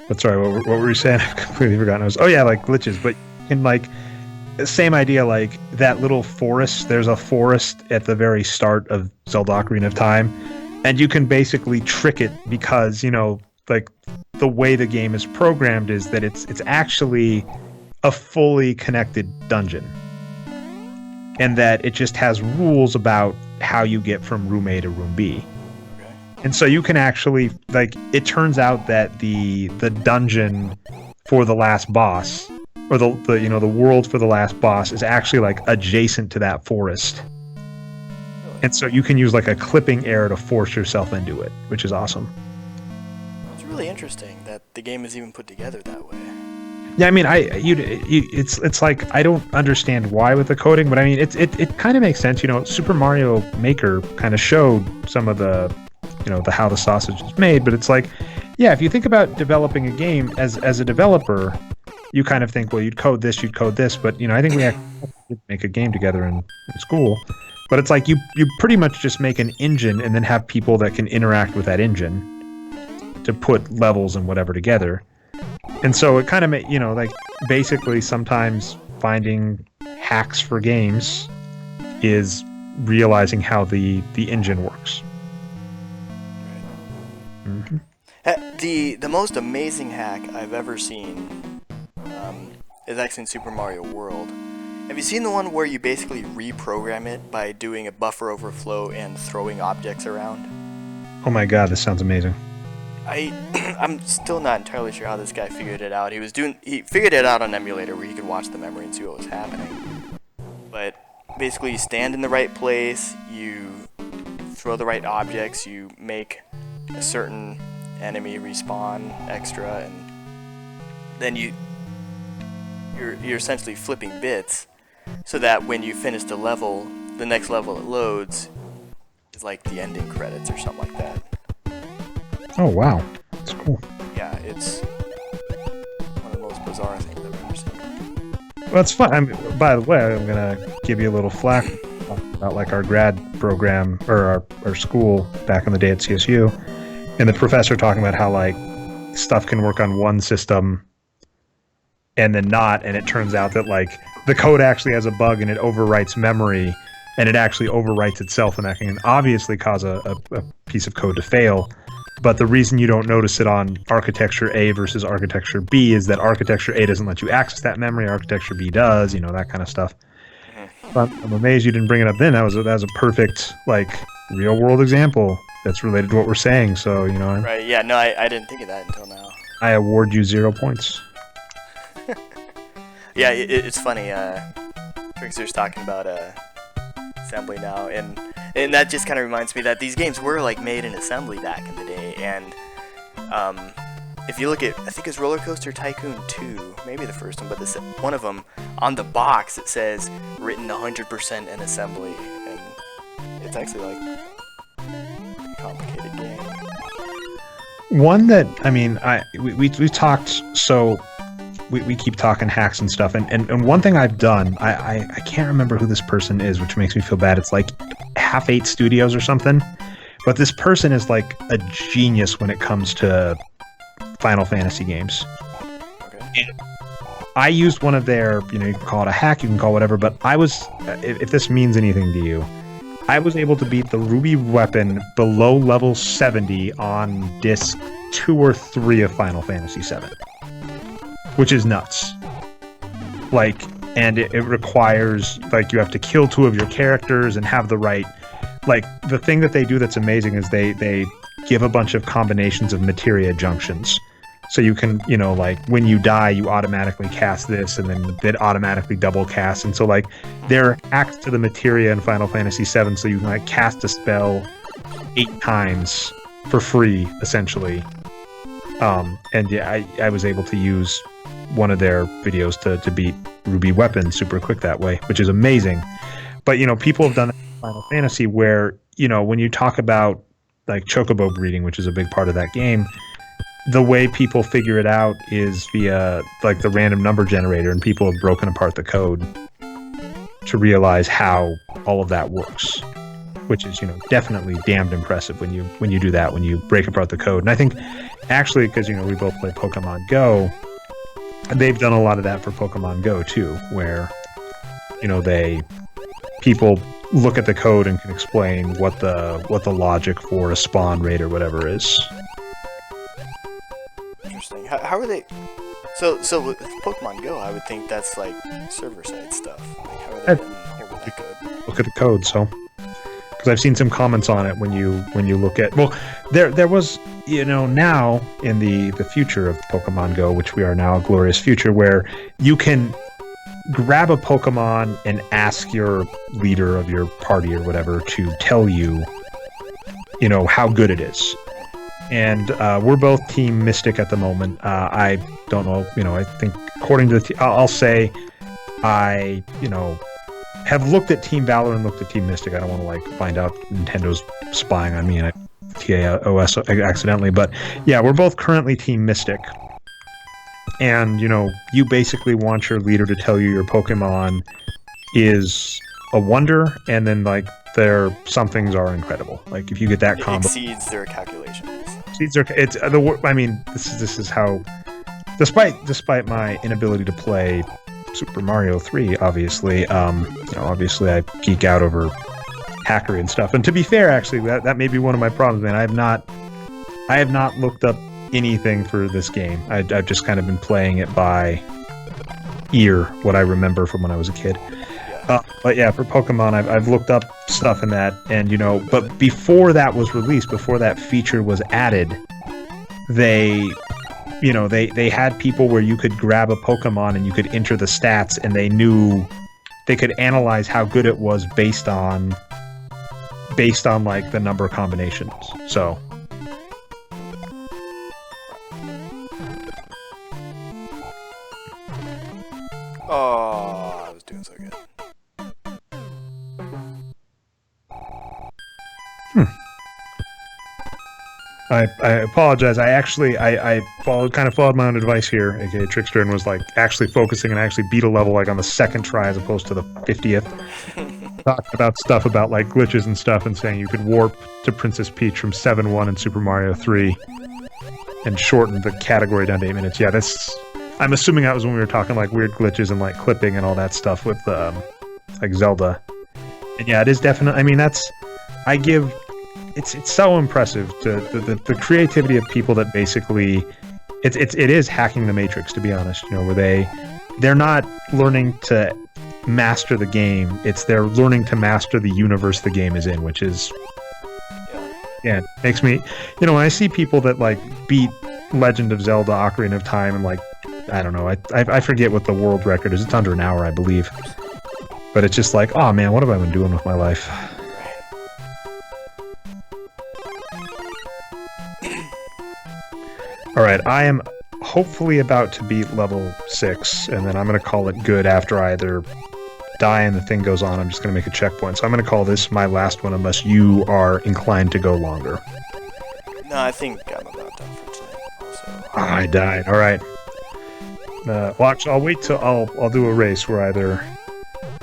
But sorry, what were you saying? I've completely forgotten. Like glitches, but in like same idea, like that little forest. There's a forest at the very start of Zelda Ocarina of Time. And you can basically trick it because, like the way the game is programmed is that it's actually a fully connected dungeon. And that it just has rules about how you get from room A to room B. Okay. And so you can actually, like, it turns out that the dungeon for the last boss, or the world for the last boss is actually like adjacent to that forest. And so you can use like a clipping error to force yourself into it, which is awesome. It's really interesting that the game is even put together that way. Yeah, I mean, it's like I don't understand why with the coding, but I mean, it kind of makes sense. Super Mario Maker kind of showed some of the, the how the sausage is made, but it's like, yeah, if you think about developing a game as a developer, you kind of think, well, you'd code this, but I think we actually make a game together in school. But it's like you pretty much just make an engine and then have people that can interact with that engine to put levels and whatever together. And so it kind of like basically sometimes finding hacks for games is realizing how the engine works. Right. Mm-hmm. The most amazing hack I've ever seen is actually in Super Mario World. Have you seen the one where you basically reprogram it by doing a buffer overflow and throwing objects around? Oh my god, this sounds amazing. I'm still not entirely sure how this guy figured it out. He figured it out on an emulator where he could watch the memory and see what was happening. But basically you stand in the right place, you throw the right objects, you make a certain enemy respawn extra, and then you're essentially flipping bits. So that when you finish the level, the next level it loads is like the ending credits or something like that. Oh wow, that's cool. Yeah, it's one of the most bizarre things I've ever seen. Well, that's fun. By the way, I'm gonna give you a little flack about like our grad program or our school back in the day at CSU, and the professor talking about how like stuff can work on one system and then not, and it turns out that like the code actually has a bug and it overwrites memory, and it actually overwrites itself, and that can obviously cause a piece of code to fail. But the reason you don't notice it on architecture A versus architecture B is that architecture A doesn't let you access that memory, architecture B does, that kind of stuff. But I'm amazed you didn't bring it up then. That was a perfect like real world example that's related to what we're saying. So Right? Yeah. No, I didn't think of that until now. I award you 0 points. Yeah, it's funny. Trickster's talking about assembly now, and that just kind of reminds me that these games were like made in assembly back in the day. And if you look at, I think it's Roller Coaster Tycoon 2, maybe the first one, but this one of them on the box it says written 100% in assembly, and it's actually like a complicated game. One that, I mean, we talked, so we keep talking hacks and stuff, and one thing I've done, I can't remember who this person is, which makes me feel bad. It's like Half 8 Studios or something, but this person is like a genius when it comes to Final Fantasy games. Okay. And I used one of their, you can call it a hack, you can call it whatever, but I was, if this means anything to you, I was able to beat the Ruby weapon below level 70 on disc 2 or 3 of Final Fantasy VII, which is nuts. Like, and it requires, like, you have to kill 2 of your characters and have the right, like, the thing that they do that's amazing is they give a bunch of combinations of materia junctions. So you can, like, when you die, you automatically cast this, and then it automatically double casts. And so, like, there are hacks to the materia in Final Fantasy VII, so you can, like, cast a spell 8 times for free, essentially. And yeah, I was able to use one of their videos to beat Ruby Weapon super quick that way, which is amazing. But, people have done that in Final Fantasy where, when you talk about, like, chocobo breeding, which is a big part of that game, the way people figure it out is via, like, the random number generator, and people have broken apart the code to realize how all of that works, which is, definitely damned impressive when you do that, when you break apart the code. And I think, actually, because, we both play Pokemon Go, they've done a lot of that for Pokemon Go, too, where, people look at the code and can explain what the logic for a spawn rate or whatever is. Interesting. How are they? So with Pokemon Go, I would think that's like server-side stuff. Like, how are they holding that code? Look at the code, so because I've seen some comments on it when you look at, well, there was, now in the future of Pokemon Go, which we are now, a glorious future, where you can grab a Pokemon and ask your leader of your party or whatever to tell you, how good it is. And we're both Team Mystic at the moment. I don't know, I think according to I'll say I, have looked at Team Valor and looked at Team Mystic. I don't want to, like, find out Nintendo's spying on me and I TAOS accidentally. But yeah, we're both currently Team Mystic. And, you basically want your leader to tell you your Pokemon is a wonder, and then, like, some things are incredible. Like, if you get that combo, it exceeds their calculations. This is how, despite my inability to play Super Mario 3, obviously, obviously I geek out over hackery and stuff. And to be fair, actually, that may be one of my problems, man. I have not looked up anything for this game. I've just kind of been playing it by ear, what I remember from when I was a kid. But yeah, for Pokemon, I've looked up stuff in that, and but before that was released, before that feature was added, they had people where you could grab a Pokemon and you could enter the stats, and they could analyze how good it was based on like the number combinations. So. Oh, I was doing so good. I apologize. I actually I followed my own advice here, aka Trickster, and was like actually focusing and actually beat a level like on the second try as opposed to the 50th. Talking about stuff about like glitches and stuff, and saying you could warp to Princess Peach from 7-1 in Super Mario 3 and shorten the category down to 8 minutes. Yeah, I'm assuming that was when we were talking like weird glitches and like clipping and all that stuff with like Zelda. And yeah, it is definitely. I mean, it's so impressive to the creativity of people that basically it is hacking the Matrix, to be honest, where they're not learning to master the game, they're learning to master the universe the game is in, which is it makes me, when I see people that like beat Legend of Zelda Ocarina of Time in like I don't know. I forget what the world record is. It's under an hour, I believe. But it's just like, oh man, what have I been doing with my life? Alright, I am hopefully about to beat level 6, and then I'm going to call it good after I either die and the thing goes on. I'm just going to make a checkpoint. So I'm going to call this my last one unless you are inclined to go longer. No, I think I'm about done for tonight. Also. I died. Alright. Watch, I'll wait till I'll do a race where either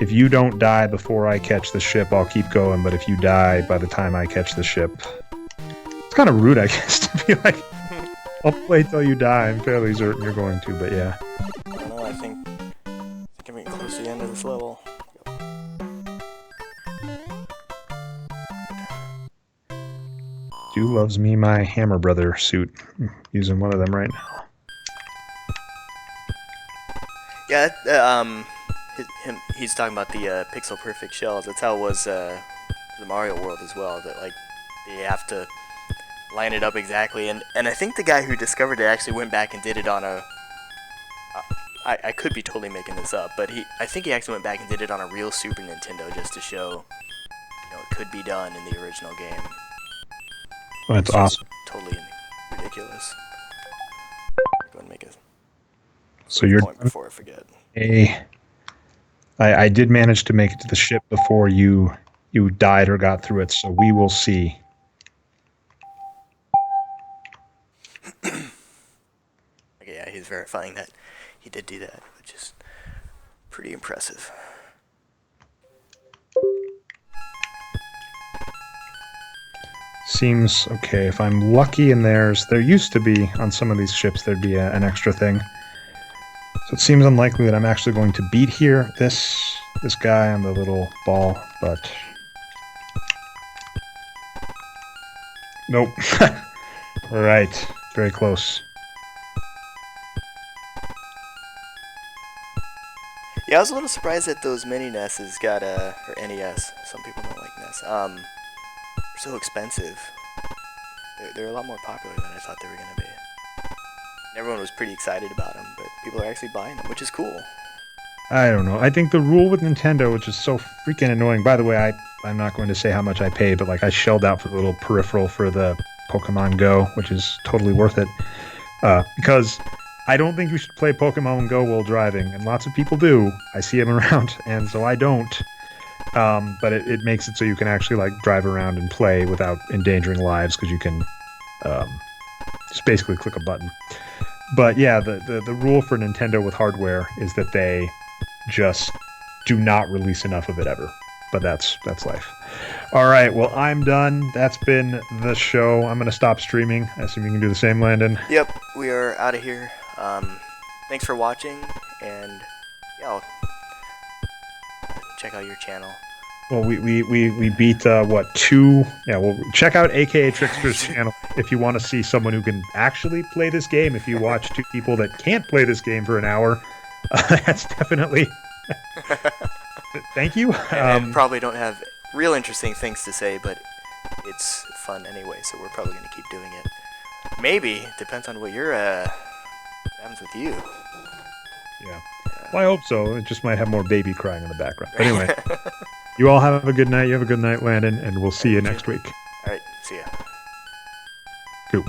if you don't die before I catch the ship, I'll keep going, but if you die by the time I catch the ship... It's kind of rude, I guess, to be like... I'll play till you die. I'm fairly certain you're going to, but yeah. I don't know, I think I'm getting close to the end of this level. Stu loves me my Hammer Brother suit. I'm using one of them right now. Yeah, he's talking about the pixel perfect shells. That's how it was the Mario world as well. That like they have to line it up exactly, and I think the guy who discovered it actually went back and did it on a. I could be totally making this up, but I think he actually went back and did it on a real Super Nintendo just to show, it could be done in the original game. Oh, that's awesome. Totally ridiculous. Go and make it. So you're point before I forget. I did manage to make it to the ship before you died or got through it, so we will see. Okay, yeah, he's verifying that he did do that, which is pretty impressive. Seems okay. If I'm lucky and there used to be, on some of these ships, there'd be an extra thing. So it seems unlikely that I'm actually going to beat here this guy on the little ball, but... Nope. Alright. Very close. Yeah, I was a little surprised that those mini NESs got or NES, some people don't like NES, are so expensive. They're a lot more popular than I thought they were going to be. Everyone was pretty excited about them, but people are actually buying them, which is cool. I don't know. I think the rule with Nintendo, which is so freaking annoying. By the way, I'm not going to say how much I paid, but like I shelled out for the little peripheral for the Pokemon Go, which is totally worth it. Because I don't think you should play Pokemon Go while driving, and lots of people do. I see them around, and so I don't. But it makes it so you can actually like drive around and play without endangering lives, because you can just basically click a button. But yeah, the rule for Nintendo with hardware is that they just do not release enough of it ever. But that's life. All right, well, I'm done. That's been the show. I'm going to stop streaming. I assume you can do the same, Landon. Yep, we are out of here. Thanks for watching, and yeah, I'll check out your channel. Well, we beat, 2... Yeah, well, check out AKA Trickster's channel if you want to see someone who can actually play this game. If you watch two people that can't play this game for an hour, that's definitely... Thank you. And probably don't have real interesting things to say, but it's fun anyway, so we're probably going to keep doing it. Maybe. Depends on what happens with you. Yeah. Well, I hope so. It just might have more baby crying in the background. But anyway, you all have a good night. You have a good night, Landon, and we'll see you next week. All right. See ya. Cool.